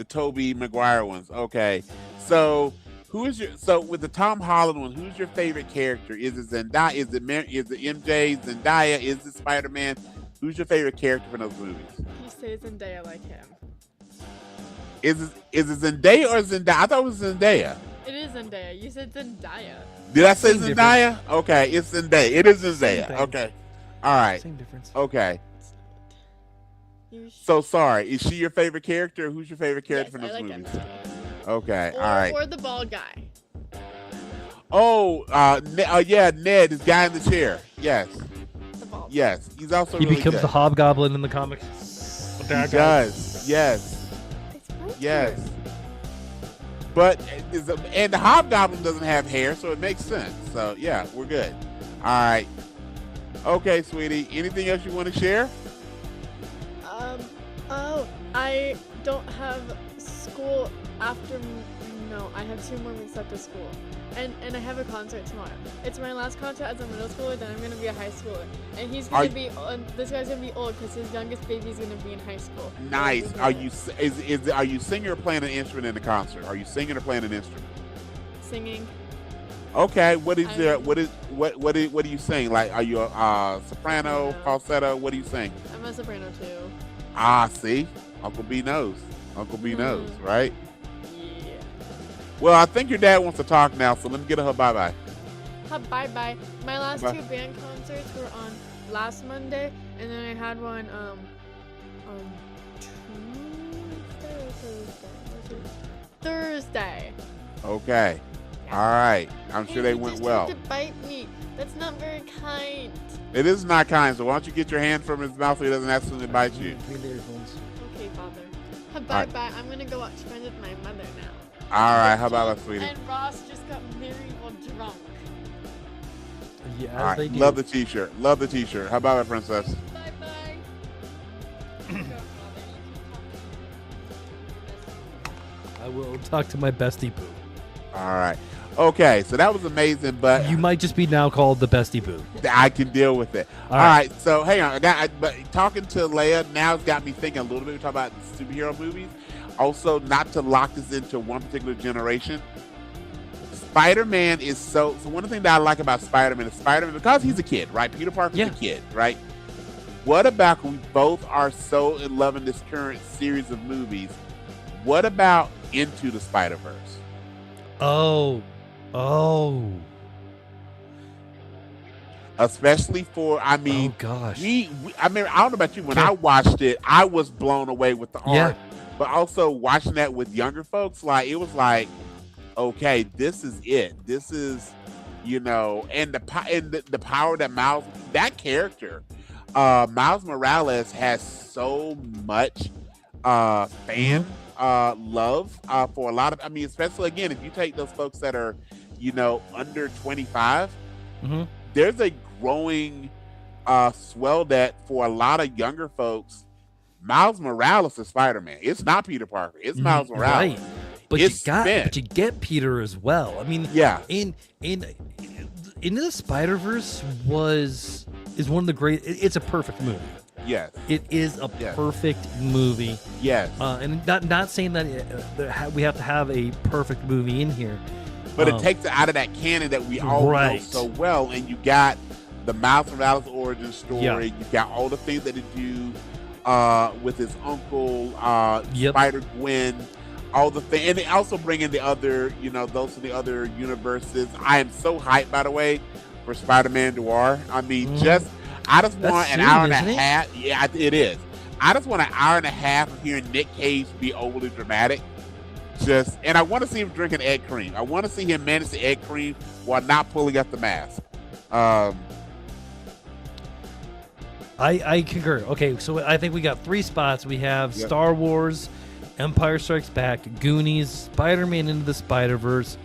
Tobey Maguire ones. Okay, so with the Tom Holland one? Who's your favorite character? Is it Zendaya? Is it MJ? Zendaya? Is it Spider-Man? Who's your favorite character from those movies? You say Zendaya like him. Is it Zendaya or Zendaya? I thought it was Zendaya. It is Zendaya. You said Zendaya. Did I say Same Zendaya? Okay, it's Zendaya. It is Same Zendaya. thing. Okay, all right. Same difference. Okay. You So sorry. Is she your favorite character? Who's your favorite character from I those like movies? MJ. Okay, Or, all right. or the bald guy. Oh, yeah, Ned, this guy in the chair. Yes, The bald. yes. He's also He really becomes good. the Hobgoblin in the comics. He does. Yes, It's my yes. turn. But and the Hobgoblin doesn't have hair, so it makes sense. So yeah, we're good. All right. Okay, sweetie. Anything else you want to share? Oh, I don't have school after. No, I have 2 more weeks left of school, and I have a concert tomorrow. It's my last concert as a middle schooler. Then I'm gonna be a high schooler, and he's gonna be. This guy's gonna be old because his youngest baby's gonna be in high school. Nice. Are you are you singing or playing an instrument in the concert? Are you singing or playing an instrument? Singing? Okay. What is I'm- there? What do you sing? Like, are you a soprano, falsetto? What do you sing? I'm a soprano too. Ah, see, Uncle B knows. Uncle B knows, right? Yeah. Well, I think your dad wants to talk now, so let me get her bye bye. Bye bye. My last Bye. 2 band concerts were on last Monday, and then I had one on Tuesday or Thursday. Was it Thursday? Okay. All right. I'm sure Hey, they you went just well. tried to bite me. That's not very kind. It is not kind, so why don't you get your hand from his mouth so he doesn't accidentally bite you? Okay, father. Bye right. bye. I'm gonna go watch Friends with my mother now. All right. How about that, sweetie? And Ross just got very well drunk. Yeah, All right. Love the t-shirt. Love the t-shirt. How about that, princess? Bye bye. I will talk to my bestie boo. All right. Okay. So that was amazing, but You might just be now called the bestie boo. I can deal with it. All All right. right. So hang on. But talking to Leia now has got me thinking a little bit. We talk about superhero movies. Also, not to lock this into one particular generation. Spider-Man is so one thing that I like about Spider-Man is Spider-Man, because he's a kid, right? Peter Parker's Yeah. a kid, right? What about we both are so in love in this current series of movies? What about Into the Spider-Verse? Oh. Especially for, I Oh mean, gosh. I mean, I don't know about you. When I watched it, I was blown away with the Yeah. art. But also watching that with younger folks, like it was like, okay, this is it. This is, and the power that that character, Miles Morales has so much fan love for a lot of. I mean, especially again, if you take those folks that are, under 25, Mhm. there's a growing swell that for a lot of younger folks. Miles Morales is Spider-Man. It's not Peter Parker. It's Miles Morales. Right. But It's Ben. you get Peter as well. I mean, Yeah. Into the Spider-Verse is one of the great. It's a perfect movie. Yes. It is a Yeah. perfect movie. Yes. And not saying that we have to have a perfect movie in here, But it takes it out of that canon that we all know Right. so well. And you got the Miles Morales origin story. Yeah. You got all the things that they do with his uncle, Yep. Spider-Gwen, all the things. And they also bring in the other, those from the other universes. I am so hyped, by the way, for Spider-Man Noir. I mean, I just That's want an soon, hour and a isn't it? half. Yeah, it is. I just want an hour and a half of hearing Nick Cage be overly dramatic. And I want to see him drinking egg cream. I want to see him manage the egg cream while not pulling up the mask. I concur. Okay, so I think we got 3 spots. We have Star Wars, Empire Strikes Back, Goonies, Spider-Man Into the Spider-Verse.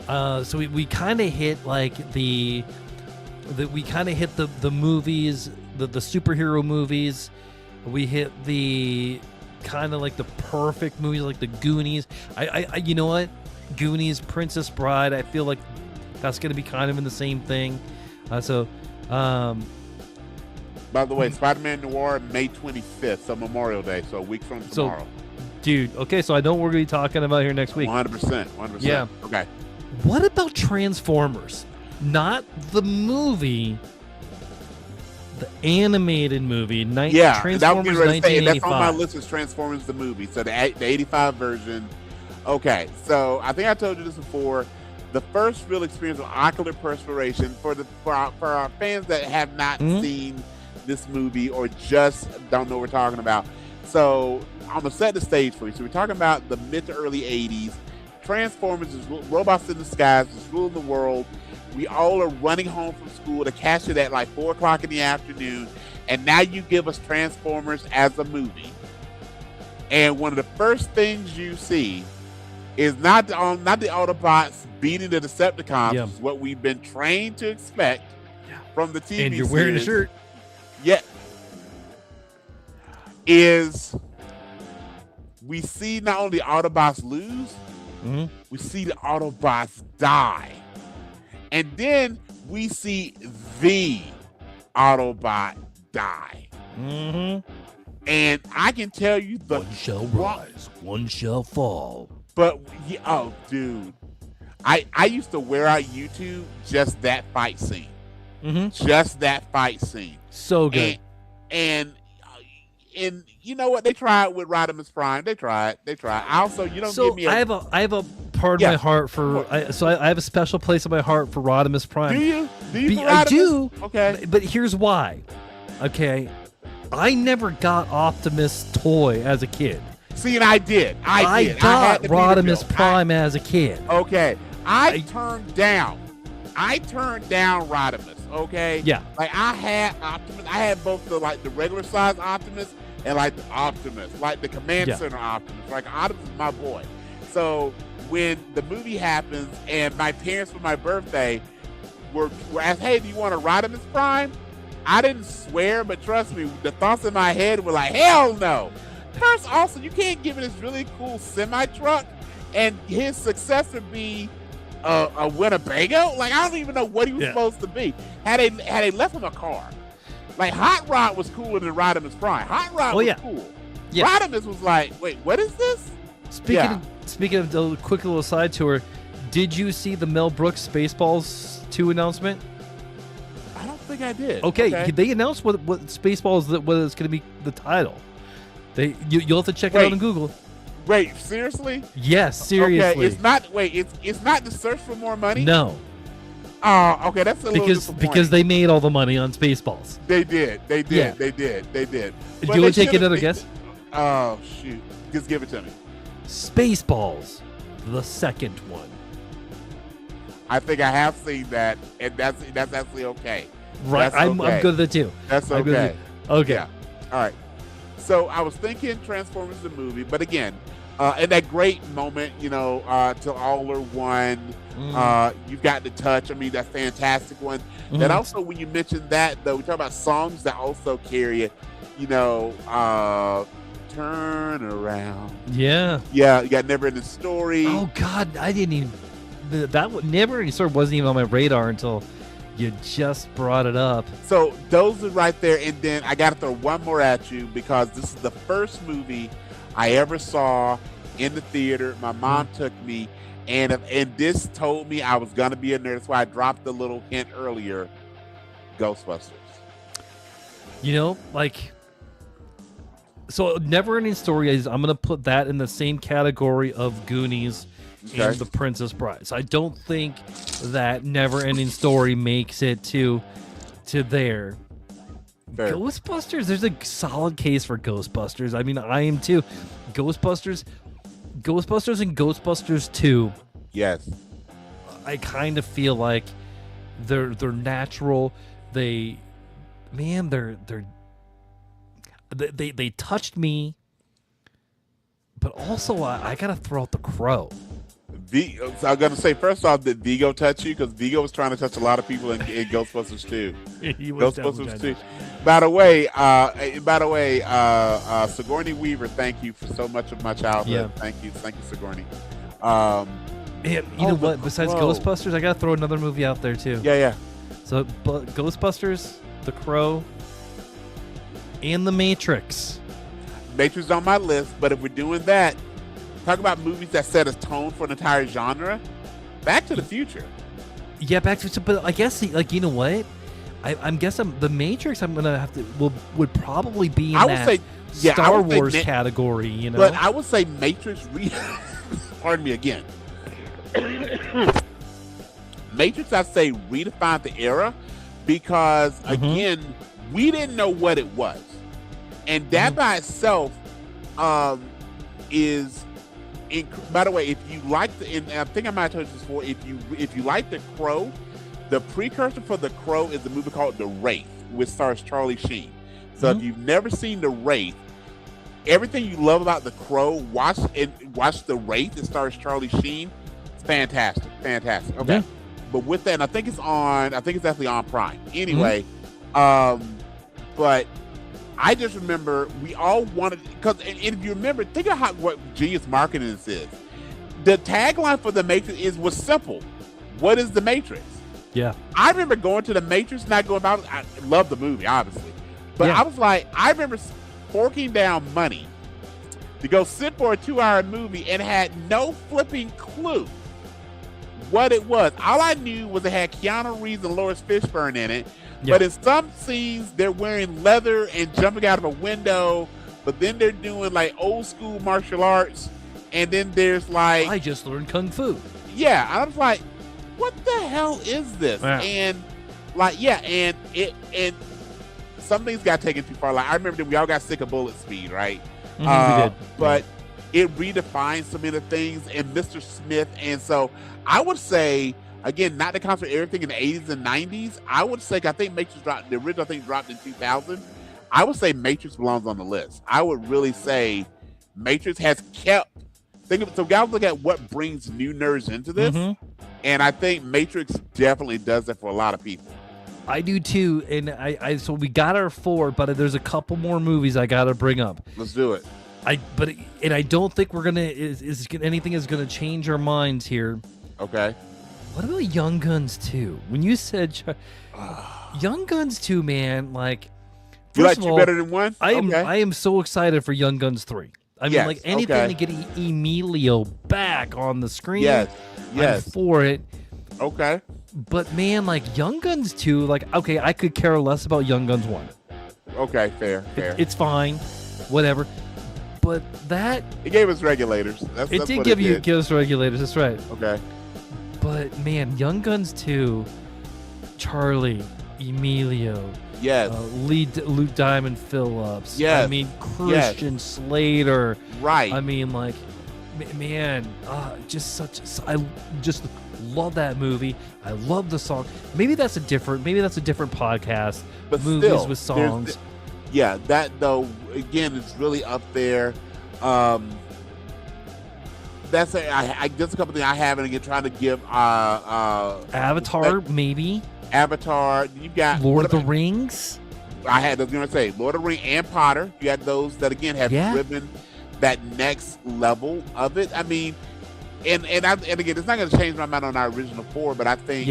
So we kind of hit like the movies, the superhero movies. We hit the kind of like the perfect movies, like the Goonies. I you know what? Goonies, Princess Bride. I feel like that's going to be kind of in the same thing. By the way, Spider-Man Noir, May 25th, so Memorial Day, so a week from tomorrow. Dude, okay, so I know what we're going to be talking about here next week. 100%. Yeah. Okay. What about Transformers? Not the movie, the animated movie. Transformers that would be ready to say, 1985. that's on my list is Transformers the movie, so the 85 version. Okay, so I think I told you this before. The first real experience of ocular perspiration for our fans that have not seen this movie or just don't know what we're talking about. So I'm gonna set the stage for you. So we're talking about the mid to early 80s. Transformers is robots in disguise, just ruling the world. We all are running home from school to catch it at like 4 o'clock in the afternoon, and now you give us Transformers as a movie. And one of the first things you see is not the Autobots beating the Decepticons, which is what we've been trained to expect from the TV And you're wearing a shirt. Yeah. Is we see not only the Autobots lose, we see the Autobots die. And then we see the Autobot die. And I can tell you one shall rise, one shall fall. But, oh, dude. I used to wear out YouTube just that fight scene. Just that fight scene. So good. And you know what? They tried with Rodimus Prime. They tried. Also, you don't give me I have a part of my heart for. I have a special place in my heart for Rodimus Prime. Do you? I do. Okay. But here's why. Okay. I never got Optimus toy as a kid. See, and I did. I got Rodimus Prime as a kid. Okay. I turned down Rodimus. Okay. Yeah. Like I had Optimus. I had both the regular size Optimus and like the Optimus, like the Command Center Optimus. Like Optimus is my boy. So when the movie happens and my parents for my birthday were asked, "Hey, do you want a Rodimus Prime?" I didn't swear, but trust me, the thoughts in my head were like, "Hell no!" First, also, you can't give it this really cool semi truck and his successor be a Winnebago. Like I don't even know what he was supposed to be. Had they left him a car, like Hot Rod was cooler than Rodimus Prime. Hot Rod was cool. Yeah. Rodimus was like, wait, what is this? Speaking of the quick little side tour, did you see the Mel Brooks Spaceballs 2 announcement? I don't think I did. Okay. They announced what Spaceballs what is going to be the title. You'll have to check it out on Google. Wait, seriously? Yes, seriously. Okay, it's not. Wait, it's not the search for more money. No. Oh, okay, that's a little disappointing. Because they made all the money on Spaceballs. They did. Yeah. They did. Do you want to take another guess? Oh shoot! Just give it to me. Spaceballs, the second one. I think I have seen that, and that's actually okay. Right, I'm good at it too. That's okay. Okay. Yeah. All right. So I was thinking Transformers the movie, but again, in that great moment, till all are one. You've got the touch. I mean, that fantastic one. That also, when you mentioned that, though, we talk about songs that also carry it. Turn around. Yeah. Yeah. You got Never Ending Story. Oh God, I didn't even. Never Ending Story wasn't even on my radar until you just brought it up. So those are right there, and then I got to throw one more at you because this is the first movie I ever saw in the theater. My mom took me, and this told me I was gonna be a nerd. That's why I dropped the little hint earlier. Ghostbusters. So Never Ending Story is. I'm gonna put that in the same category of Goonies and The Princess Bride. So I don't think that Never Ending Story makes it to there. fair. Ghostbusters, there's a solid case for Ghostbusters. I mean, I am too. Ghostbusters and Ghostbusters 2, Yes. I kind of feel like they're natural. They touched me, but also I gotta throw out The Crow. So I'm gonna say first off, did Vigo touch you? Because Vigo was trying to touch a lot of people in Ghostbusters 2. He was Ghostbusters 2. By the way, Sigourney Weaver, thank you for so much of my childhood. Yeah. Thank you, Sigourney. Man, you know The what? Besides Crow. Ghostbusters, I gotta throw another movie out there too. Yeah. So, but Ghostbusters, The Crow, and The Matrix. Matrix is on my list, but if we're doing that, talk about movies that set a tone for an entire genre. Back to the Future. Yeah, but I guess like, you know what? I'm guessing The Matrix. I'm gonna have to would probably be in I would that say, yeah, I Star would say Wars category. You know, But I would say Matrix. Pardon me again. Matrix, I say, redefined the era because again, we didn't know what it was, and that by itself is. By the way, if you like and I think I might have told you this before, if you like The Crow, the precursor for The Crow is a movie called The Wraith, which stars Charlie Sheen. So if you've never seen The Wraith, everything you love about The Crow, watch The Wraith. It stars Charlie Sheen. It's fantastic. Okay, Yeah. but with that, and I think it's definitely on Prime. Anyway, but I just remember we all wanted, because if you remember, think of what genius marketing this is. The tagline for The Matrix was simple. What is The Matrix? yeah, I remember going to The Matrix, not going about. I love the movie, obviously, but Yeah. I was like, I remember forking down money to go sit for a 2-hour movie and had no flipping clue what it was. All I knew was it had Keanu Reeves and Lawrence Fishburne in it. Yeah. But in some scenes, they're wearing leather and jumping out of a window. But then they're doing like old school martial arts. And then there's like, I just learned kung fu. yeah, I was like, what the hell is this? Yeah. And like, yeah, and some things got taken too far. Like I remember that we all got sick of Bullet Speed, right? We did. But it redefined so many things, and Mr. Smith. And so I would say, again, not to count for everything in the 80s and 90s, I would say, I think Matrix dropped, the original thing dropped in 2000. I would say Matrix belongs on the list. I would really say Matrix has kept, so guys look at what brings new nerds into this. And I think Matrix definitely does that for a lot of people. I do too, and I so we got our 4, but there's a couple more movies I gotta bring up. Let's do it. I don't think we're gonna anything is gonna change our minds here. Okay. What about Young Guns 2? When you said Young Guns 2, man, like You like first of 2 all, better than 1? I Okay. am so excited for Young Guns 3. I mean, Yes, like anything okay. to get Emilio back on the screen. Yes. I'm for it. Okay. But man, like Young Guns 2, like okay, I could care less about Young Guns 1. Okay. Fair. It's fine, whatever. But that It gave us regulators. That's did what give it did. us regulators. That's right. Okay. But man, Young Guns 2, Charlie, Emilio, Yes. Luke Diamond Phillips. Yes. I mean Christian Slater. Right. I mean, like, man, I just love that movie. I love the song. Maybe that's a different podcast. But movies still, with there's songs. Yeah, that though again is really up there. That's I just a couple things I haven't again trying to give Avatar, maybe. Avatar. You got Lord of the Rings. I was gonna say Lord of the Rings and Potter. You got those that again have driven that next level of it. I mean, and again, it's not gonna change my mind on our original 4, but I think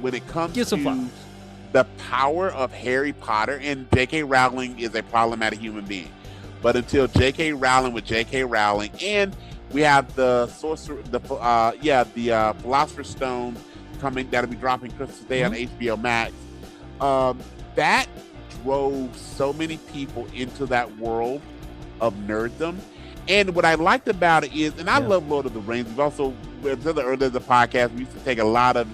when it comes to the power of Harry Potter, and J.K. Rowling is a problematic human being, but until J.K. Rowling with J.K. Rowling, and we have the Philosopher's Stone coming, that'll be dropping Christmas Day on HBO Max. That drove so many people into that world of nerddom. And what I liked about it is, and I love Lord of the Rings. We've also, earlier the podcast, we used to take a lot of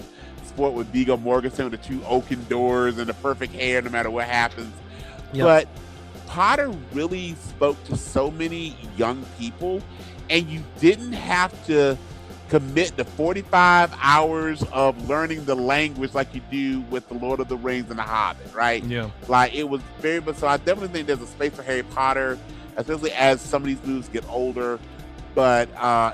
sport with Viggo Mortensen with the two oaken doors and the perfect hair no matter what happens. Yep. But Potter really spoke to so many young people, and you didn't have to commit to 45 hours of learning the language like you do with The Lord of the Rings and The Hobbit, right? Yeah. Like, it was very much so. I definitely think there's a space for Harry Potter, especially as some of these movies get older. But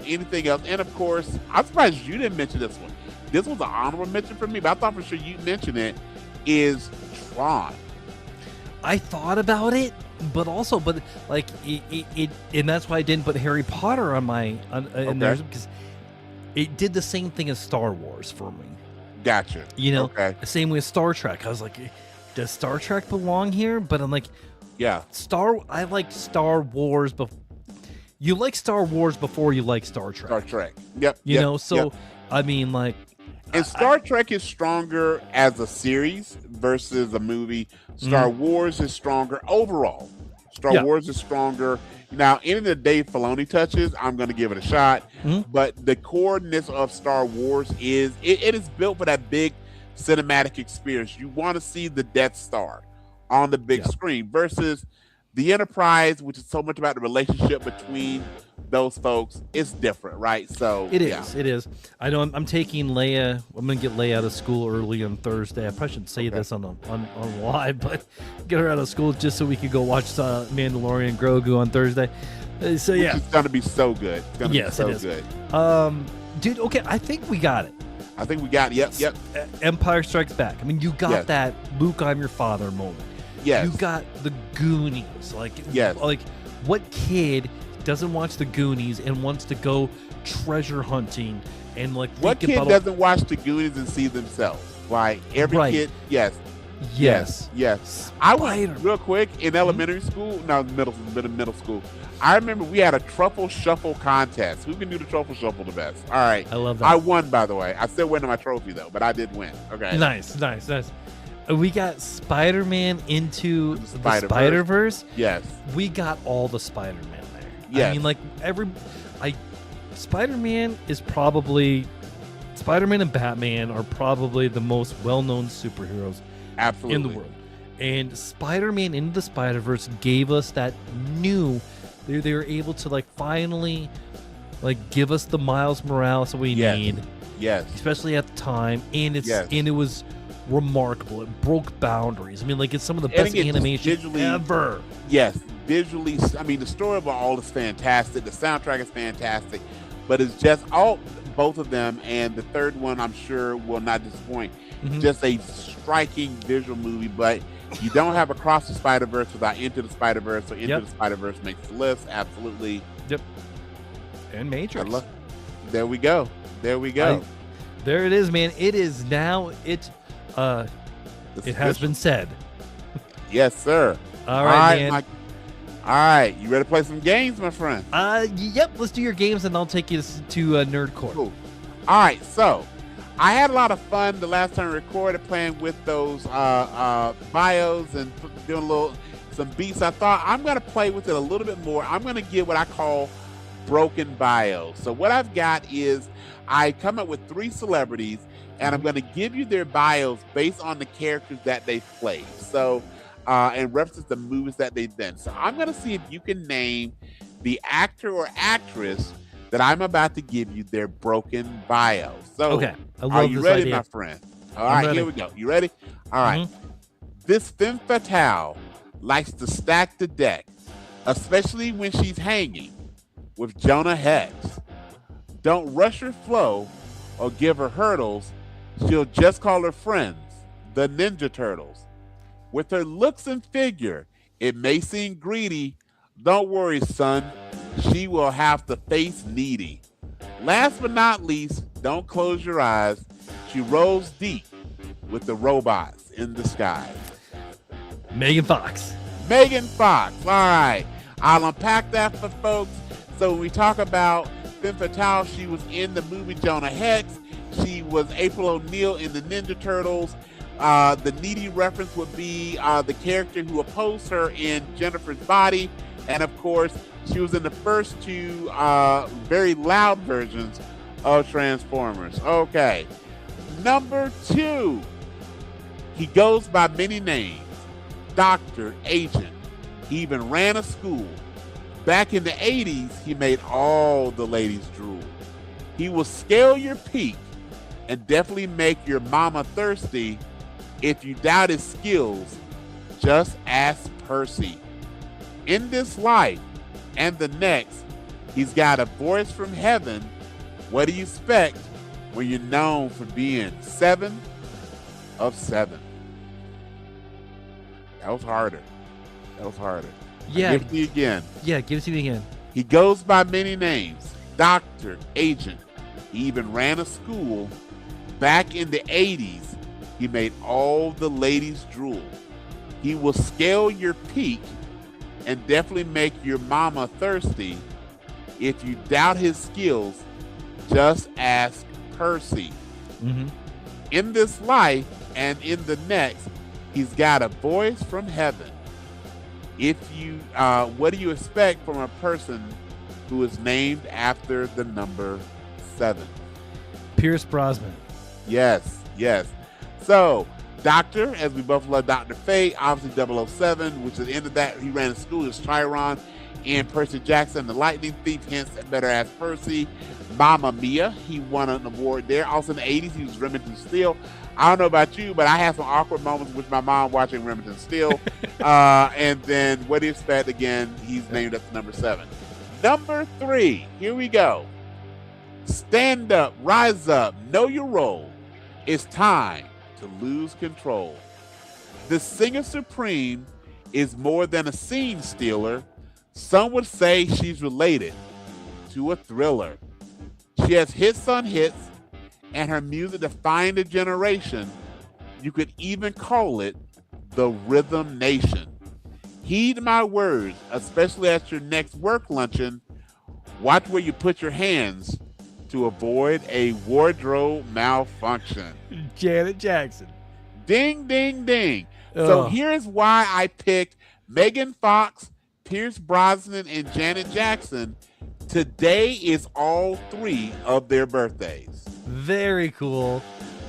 anything else, and of course, I'm surprised you didn't mention this one. This was an honorable mention for me, but I thought for sure you'd mention it, is Tron. I thought about it, but like it and that's why I didn't put Harry Potter on my in there, because it did the same thing as Star Wars for me. Gotcha. You know, okay. Same with Star Trek. I was like, does Star Trek belong here? But I'm like, yeah, I like Star Wars, but you like Star Wars before you like Star Trek. Star Trek. Yep. You know, so yep. I mean, like, and Star Trek is stronger as a series versus a movie. Star Wars is stronger overall. Star Wars is stronger. Now, any of the Dave Filoni touches, I'm going to give it a shot. But the coreness of Star Wars is, it is built for that big cinematic experience. You want to see the Death Star on the big screen versus the Enterprise, which is so much about the relationship between those folks. It's different, right? So it is. I know I'm taking Leia. I'm gonna get Leia out of school early on Thursday. I probably shouldn't say this on live, but get her out of school just so we could go watch Mandalorian Grogu on Thursday. So yeah, it's gonna be so good. It's gonna be so good. Dude. Okay, I think we got it. I think we got it. Yep. Empire Strikes Back. I mean, you got that Luke, I'm your father moment. Yes. You got the Goonies. Like, like what kid doesn't watch the Goonies and wants to go treasure hunting and like what kid doesn't watch the Goonies and see themselves? Like every kid, yes. I went real quick in elementary school, no, middle school. I remember we had a truffle shuffle contest. Who can do the truffle shuffle the best? All right, I love that. I won, by the way. I still won my trophy though, but I did win. Okay, nice. We got Spider-Man into the Spider-Verse. Yes. We got all the Spider-Man there. Yes. I mean, like Spider-Man and Batman are probably the most well-known superheroes in the world. And Spider-Man into the Spider-Verse gave us that new. They were able to like finally like give us the Miles Morales that we need. Yes. Especially at the time, and it was remarkable. It broke boundaries. I mean, like, it's some of the best animation ever. Yes, visually. I mean, the story of all is fantastic. The soundtrack is fantastic, but it's just both of them, and the third one I'm sure will not disappoint. Just a striking visual movie, but you don't have Across the Spider-Verse without Into the Spider-Verse, so Into the Spider-Verse makes the list. Absolutely. Yep. And Matrix. There we go. There it is, man. It is now. It has been said. Yes, sir. All right, man. All right, you ready to play some games, my friend? Yep. Let's do your games, and I'll take you to Nerd Court. Cool. All right, so I had a lot of fun the last time I recorded playing with those bios and doing some beats. I thought I'm going to play with it a little bit more. I'm going to get what I call broken bios. So what I've got is I come up with 3 celebrities, and I'm going to give you their bios based on the characters that they've played. So, and references the movies that they've been. So I'm going to see if you can name the actor or actress that I'm about to give you their broken bios. So, okay. Are you ready, my friend? All right, here we go. You ready? All right. This femme fatale likes to stack the deck, especially when she's hanging with Jonah Hex. Don't rush her flow or give her hurdles. She'll just call her friends the Ninja Turtles. With her looks and figure, it may seem greedy. Don't worry, son. She will have to face needy. Last but not least, don't close your eyes. She rolls deep with the robots in the sky. Megan Fox. Megan Fox. All right. I'll unpack that for folks. So when we talk about femme fatale, she was in the movie Jonah Hex. She was April O'Neil in the Ninja Turtles. The needy reference would be the character who opposed her in Jennifer's Body. And of course, she was in the first 2 very loud versions of Transformers. Okay. Number 2, he goes by many names. Doctor, agent. He even ran a school. Back in the 80s, he made all the ladies drool. He will scale your peak and definitely make your mama thirsty. If you doubt his skills, just ask Percy. In this life and the next, he's got a voice from heaven. What do you expect when you're known for being 7 of 7? That was harder. Yeah. Give it to you again. Yeah, give it to me again. He goes by many names. Doctor, agent. He even ran a school. Back in the 80s, he made all the ladies drool. He will scale your peak and definitely make your mama thirsty. If you doubt his skills, just ask Percy. Mm-hmm. In this life and in the next, he's got a voice from heaven. If you, what do you expect from a person who is named after the number 7? Pierce Brosnan. Yes. So, Doctor, as we both love Dr. Fate, obviously 007, which is the end of that. He ran a school as Chiron, and Percy Jackson, the Lightning Thief, hence better ask Percy. Mamma Mia, he won an award there. Also in the 80s, he was Remington Steele. I don't know about you, but I had some awkward moments with my mom watching Remington Steele. And then what do you expect? Again, he's named after number 7. Number 3, here we go. Stand up, rise up, know your role. It's time to lose control. The singer supreme is more than a scene stealer. Some would say she's related to a thriller. She has hits on hits, and her music defined a generation. You could even call it the Rhythm Nation. Heed my words, especially at your next work luncheon. Watch where you put your hands to avoid a wardrobe malfunction. Janet Jackson. Ding, ding, ding. So here's why I picked Megan Fox, Pierce Brosnan, and Janet Jackson. Today is all 3 of their birthdays. Very cool.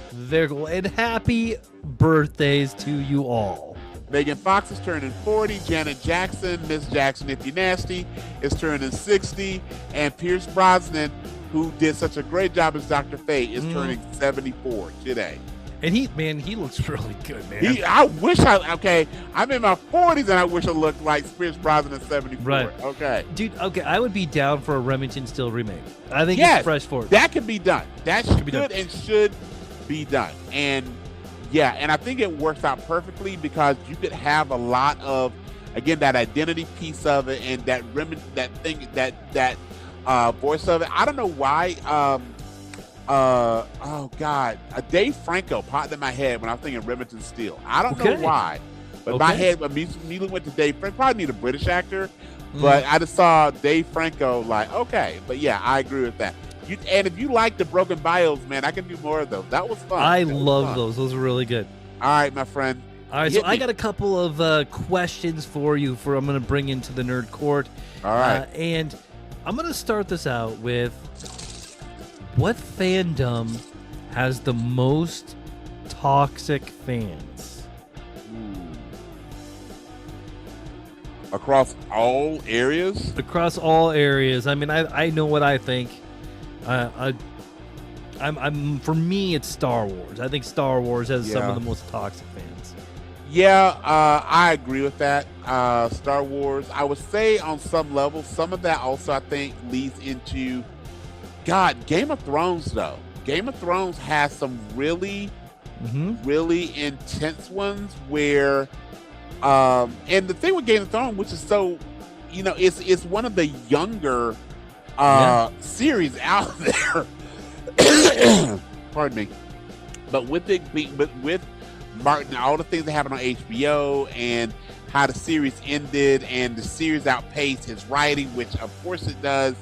Very cool. And happy birthdays to you all. Megan Fox is turning 40. Janet Jackson, Miss Jackson If You Nasty, is turning 60. And Pierce Brosnan, who did such a great job as Dr. Fate, is turning 74 today. And he looks really good, man. I'm in my 40s and I wish I looked like Pierce Brosnan at 74. Right. Okay. Dude, okay, I would be down for a Remington Steele remake. I think it's fresh for it. That can be done. That should be done. And should be done. And yeah, and I think it works out perfectly because you could have a lot of, again, that identity piece of it and that voice of it. I don't know why. Dave Franco popped in my head when I was thinking Remington Steele. I don't know why, but my head immediately went to Dave Franco. Probably need a British actor, but I just saw Dave Franco like, okay. But yeah, I agree with that. And if you like the Broken Bios, man, I can do more of those. That was fun. I love those. Those were really good. All right, my friend. All right, so I got a couple of questions for you I'm going to bring into the nerd court. All right. And I'm going to start this out with, what fandom has the most toxic fans? Across all areas? Across all areas. I mean, I know what I think. For me, it's Star Wars. I think Star Wars has some of the most toxic fans. Yeah, I agree with that. Star Wars, I would say on some level, some of that also I think leads into Game of Thrones, though. Game of Thrones has some really intense ones where, and the thing with Game of Thrones, which is so, it's one of the younger series out there. Pardon me. But with Martin, all the things that happened on HBO and how the series ended and the series outpaced his writing, which of course it does.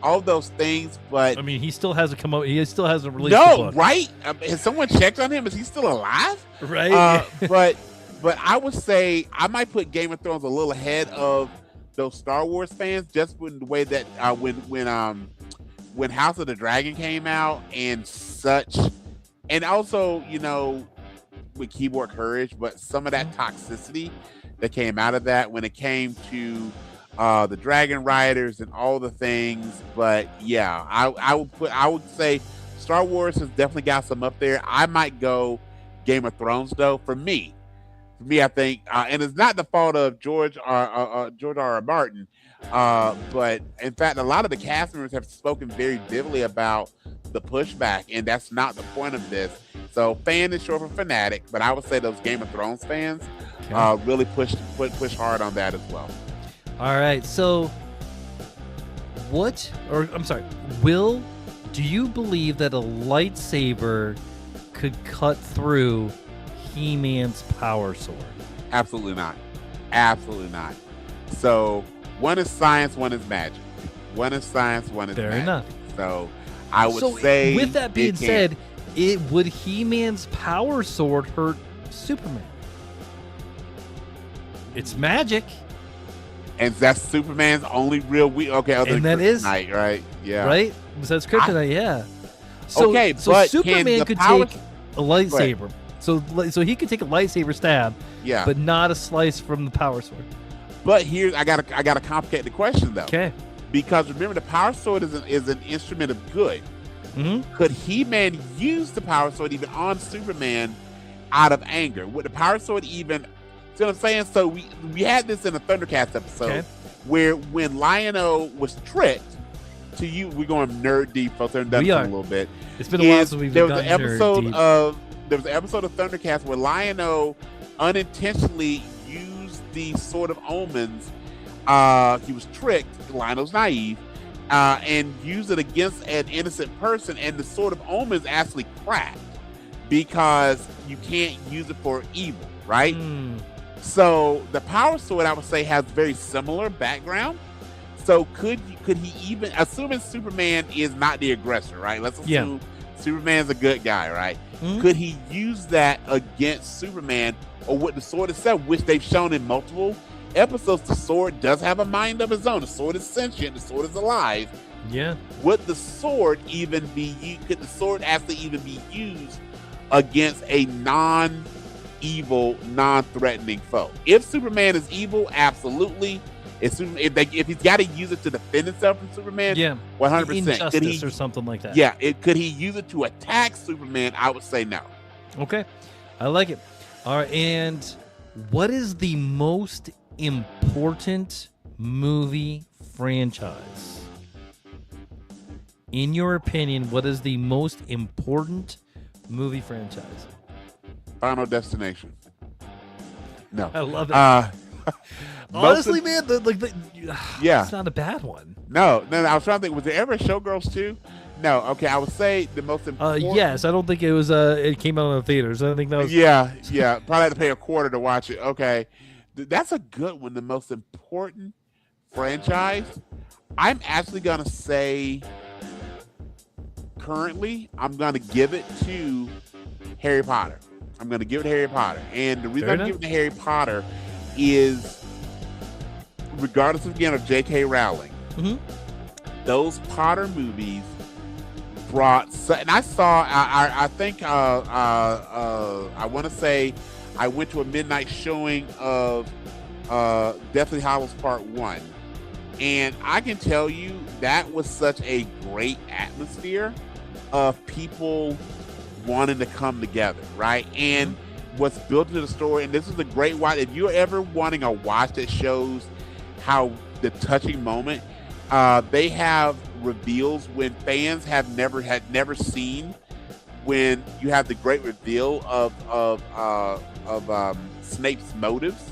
All those things, but I mean, he still hasn't come out. He still hasn't released. No, the book. Right? Has someone checked on him? Is he still alive? Right. But I would say I might put Game of Thrones a little ahead of those Star Wars fans, just in the way that when House of the Dragon came out and such and also, with keyboard courage, but some of that toxicity that came out of that when it came to the Dragon Riders and all the things. But yeah, I would say Star Wars has definitely got some up there. I might go Game of Thrones though. For me, I think, and it's not the fault of George R.R. Martin, but in fact, a lot of the cast members have spoken very vividly about the pushback, and that's not the point of this. So, fan is short for fanatic, but I would say those Game of Thrones fans really push hard on that as well. All right, so do you believe that a lightsaber could cut through He-Man's power sword? Absolutely not. Absolutely not. So one is science, one is magic. One is science, one is Fair magic. enough. So I would say, with that being said, would He-Man's power sword hurt Superman? It's magic. And that's Superman's only real weak. Okay, other And than that is- Kryptonite, right? Yeah. Right? Besides kryptonite, yeah. So, Okay, so but Superman can the could power- take a lightsaber. So he could take a lightsaber stab, Yeah. but not a slice from the power sword. But here I gotta complicate the question though. Okay. Because remember, the power sword is an instrument of good. Mm-hmm. Could He-Man use the power sword even on Superman out of anger? Would the power sword even? See what I'm saying? So we had this in a Thundercats episode where when Lion-O was tricked to you, we're going nerd deep for Thunder We a are. little bit. It's been a while since we've there was gotten an nerd episode deep. of Thundercats where Lion-O unintentionally used the Sword of Omens. He was tricked. Lion-O's naive. And used it against an innocent person, and the Sword of Omens actually cracked because you can't use it for evil, right? So the power sword, I would say, has very similar background. So could he even, assuming Superman is not the aggressor, right? Let's assume Superman's a good guy, right? Could he use that against Superman, or with the sword itself, which they've shown in multiple episodes? The sword does have a mind of its own. The sword is sentient. The sword is alive. Yeah. Would the sword even be? Could the sword actually even be used against a non-evil, non-threatening foe? If Superman is evil, absolutely. If he's got to use it to defend himself from Superman, 100%. Injustice or something like that. Yeah. Could he use it to attack Superman? I would say no. Okay. I like it. All right. And what is the most important movie franchise? In your opinion, what is the most important movie franchise? Final Destination. No. I love it. Honestly, man, yeah, it's not a bad one. No. I was trying to think. Was there ever a Showgirls 2? No. Okay, I would say the most important. Yes, I don't think it was. It came out in the theaters. I think that was. Yeah. Probably had to pay $0.25 to watch it. Okay, that's a good one. The most important franchise. I'm actually gonna say. Currently, I'm gonna give it to Harry Potter. I'm gonna give it to Harry Potter, and the reason I'm giving it to Harry Potter is, regardless again of J.K. Rowling, those Potter movies brought. And I saw. I think. I want to say, I went to a midnight showing of Deathly Hallows Part 1, and I can tell you that was such a great atmosphere of people wanting to come together, right? And what's built into the story, and this is a great watch. If you're ever wanting a watch that shows how the touching moment, they have reveals when fans had never seen. When you have the great reveal of Snape's motives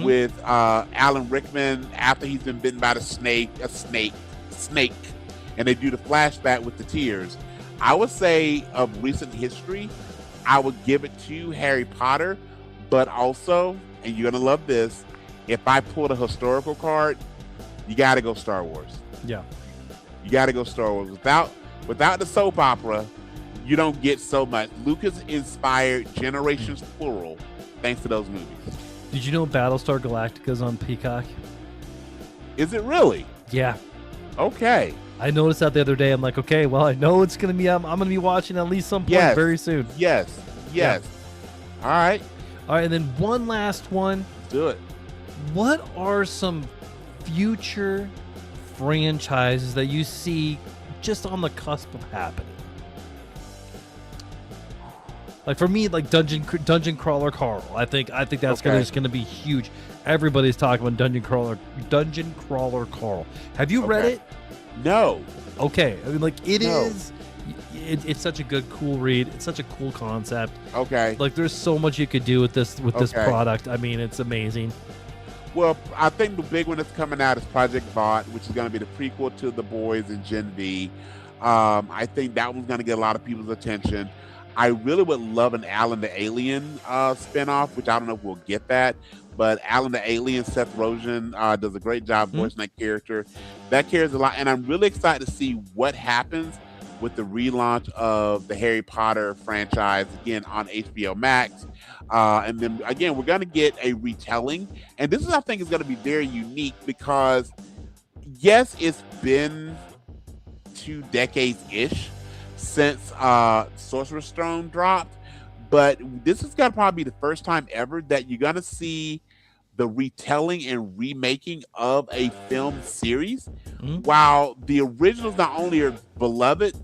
with Alan Rickman after he's been bitten by a snake, and they do the flashback with the tears. I would say of recent history, I would give it to Harry Potter, but also, and you're gonna love this, if I pulled a historical card, you gotta go Star Wars. Yeah. You gotta go Star Wars. Without the soap opera, you don't get so much. Lucas inspired generations plural thanks to those movies. Did you know Battlestar Galactica's on Peacock? Is it really? Yeah. Okay. I noticed that the other day. I'm like, okay, well, I know it's gonna be. I'm gonna be watching at least some point very soon. Yes. All right, and then one last one. Let's do it. What are some future franchises that you see just on the cusp of happening? Like for me, like Dungeon Crawler Carl. I think that's gonna be huge. Everybody's talking about Dungeon Crawler Carl. Have you read it? No. Okay. I mean, like it's such a good, cool read. It's such a cool concept. Okay. Like there's so much you could do with this product. I mean, it's amazing. Well, I think the big one that's coming out is Project Vought, which is going to be the prequel to The Boys and Gen V. I think that one's going to get a lot of people's attention. I really would love an Alan the Alien spinoff, which I don't know if we'll get that. But Alan the Alien, Seth Rogen, does a great job voicing that character. That carries a lot. And I'm really excited to see what happens with the relaunch of the Harry Potter franchise, again, on HBO Max. And then, again, we're going to get a retelling. And this is, I think, is going to be very unique because, yes, it's been 2 decades-ish since Sorcerer's Stone dropped. But this is going to probably be the first time ever that you're going to see the retelling and remaking of a film series. While the originals not only are beloved,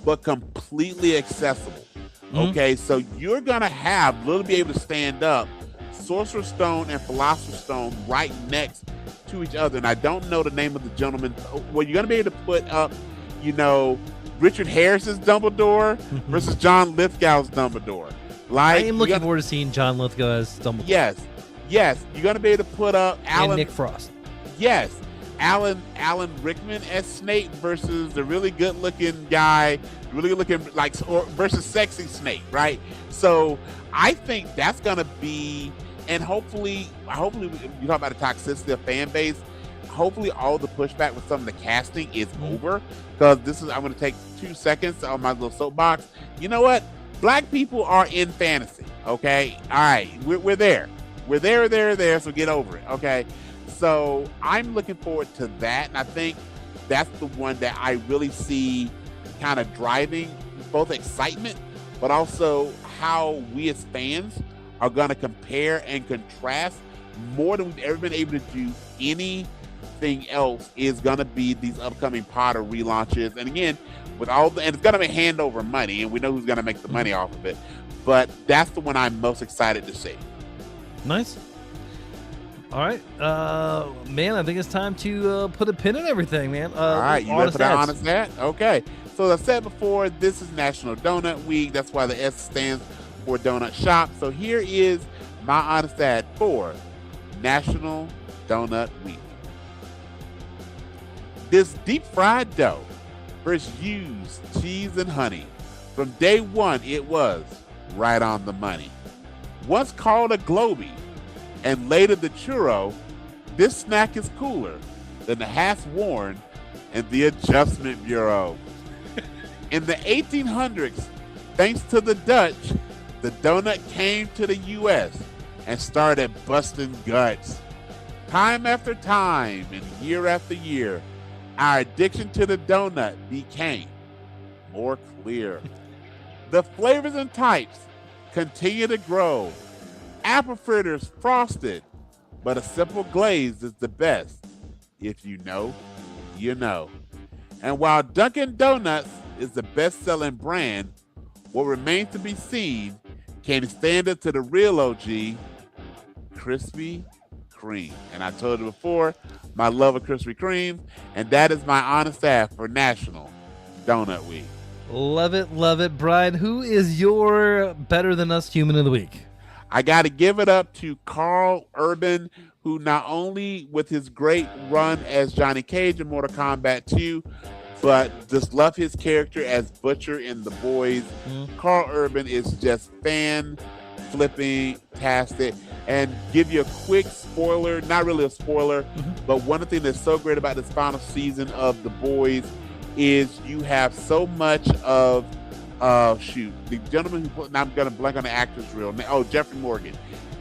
but completely accessible. Okay, so you're going to be able to stand up Sorcerer's Stone and Philosopher's Stone right next to each other. And I don't know the name of the gentleman. Well, you're going to be able to put up, Richard Harris's Dumbledore versus John Lithgow's Dumbledore. I am looking forward to seeing John Lithgow as Dumbledore. Yes. You're going to be able to put up and Nick Frost. Yes. Alan Rickman as Snape versus the really good-looking guy, versus sexy Snape, right? So I think that's going to be, and hopefully you talk about the toxicity of fan base. Hopefully all the pushback with some of the casting is over, because I'm going to take 2 seconds on my little soapbox. You know what? Black people are in fantasy, okay? All right, we're there. We're there, so get over it, okay? So I'm looking forward to that, and I think that's the one that I really see kind of driving both excitement, but also how we as fans are going to compare and contrast more than we've ever been able to do anything else is going to be these upcoming Potter relaunches. And again, and it's going to be hand over money, and we know who's going to make the money off of it, but that's the one I'm most excited to see. Nice. All right, man, I think it's time to put a pin in everything, man. All right, you ready for that honest ad? Okay. So as I said before, this is National Donut Week. That's why the S stands for Donut Shop. So here is my honest ad for National Donut Week. This deep fried dough first used cheese and honey. From day one, it was right on the money. Once called a Globie, and later the churro, this snack is cooler than the hats worn in the Adjustment Bureau. In the 1800s, thanks to the Dutch, the donut came to the U.S. and started busting guts. Time after time and year after year, our addiction to the donut became more clear. The flavors and types continue to grow. Apple fritters frosted, but a simple glaze is the best. If you know, you know. And while Dunkin' Donuts is the best-selling brand, what remains to be seen, can it stand up to the real OG, Krispy Kreme. And I told you before, my love of Krispy Kreme, and that is my honest ad for National Donut Week. Love it, Brian. Who is your Better Than Us Human of the Week? I got to give it up to Karl Urban, who not only with his great run as Johnny Cage in Mortal Kombat 2, but just love his character as Butcher in The Boys. Karl Urban is just fan-flipping-tastic. And give you a quick spoiler, not really a spoiler, but one of the things that's so great about this final season of The Boys is you have so much of the gentleman who now I'm gonna blank on the actor's real name. Oh, Jeffrey Morgan.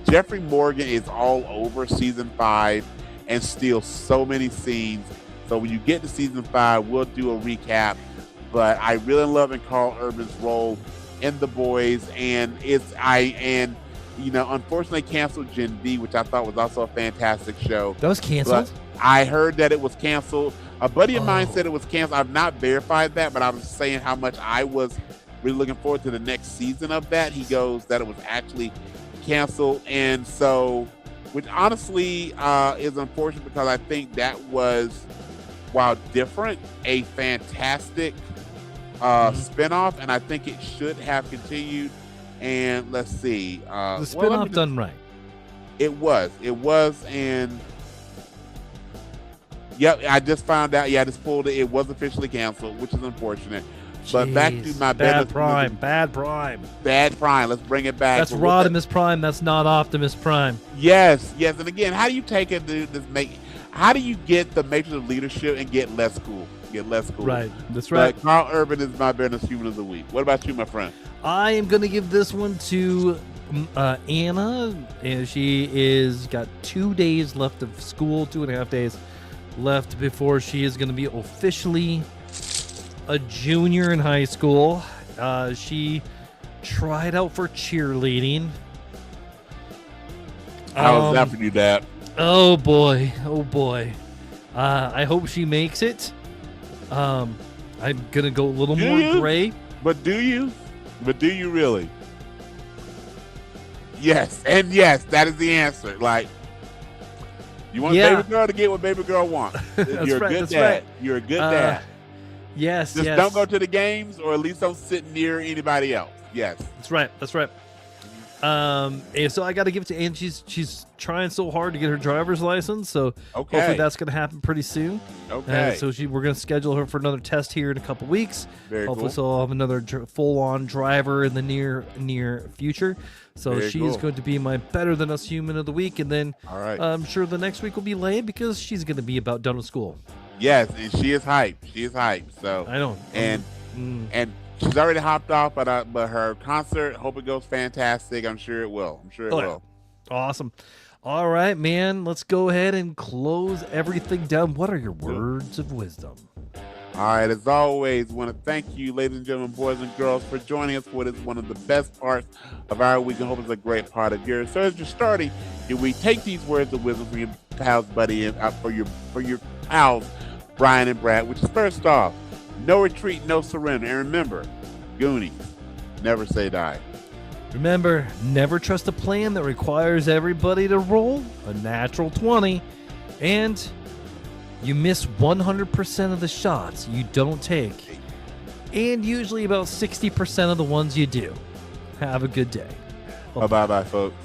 Jeffrey Morgan is all over season 5 and steals so many scenes So when you get to season 5, we'll do a recap. But I really love Carl Urban's role in The Boys, and unfortunately canceled Gen V, which I thought was also a fantastic show. That was canceled? But I heard that it was canceled. A buddy of mine said it was canceled. I've not verified that, but I was saying how much I was really looking forward to the next season of that. He goes that it was actually canceled, and so, which honestly is unfortunate because I think that was, while different, a fantastic spinoff, and I think it should have continued. And let's see, the spinoff done right. It was, and yep, I just found out. Yeah, I just pulled it. It was officially canceled, which is unfortunate. But Jeez, back to my Bad Prime. Let's bring it back. That's Rodimus Prime. That's not Optimus Prime. Yes. And again, how do you take it to how do you get the matrix of leadership and get less cool? Right. That's right. But Carl Urban is my Barrenest Human of the Week. What about you, my friend? I am going to give this one to Anna. And she is got 2 days left of school, 2.5 days left before she is going to be officially a junior in high school. She tried out for cheerleading. How was that for you, Dad? Oh boy. I hope she makes it. I'm gonna go a little more gray. But do you really? Yes, and yes, that is the answer. Like, you want baby girl to get what baby girl wants. You're a good dad. Right. You're a good dad. Yes. Just don't go to the games, or at least don't sit near anybody else. Yes. That's right. And so I got to give it to Anne. She's trying so hard to get her driver's license. So hopefully that's going to happen pretty soon. Okay. So we're going to schedule her for another test here in a couple weeks. Very hopefully, cool. so I'll have another full-on driver in the near future. So is going to be my Better Than Us Human of the Week, and then all right. I'm sure the next week will be Leia because she's going to be about done with school. Yes, and she is hyped. So I know. And she's already hopped off, but her concert, hope it goes fantastic. I'm sure it will. Will. Awesome. All right, man. Let's go ahead and close everything down. What are your words of wisdom? All right. As always, want to thank you, ladies and gentlemen, boys and girls, for joining us. What is one of the best parts of our week, and hope it's a great part of yours. So as you're starting, we take these words of wisdom from your pals, buddy, and for your pals, Brian and Brad, which is first off, no retreat, no surrender. And remember, Goonies, never say die. Remember, never trust a plan that requires everybody to roll a natural 20. And you miss 100% of the shots you don't take. And usually about 60% of the ones you do. Have a good day. Bye-bye, folks.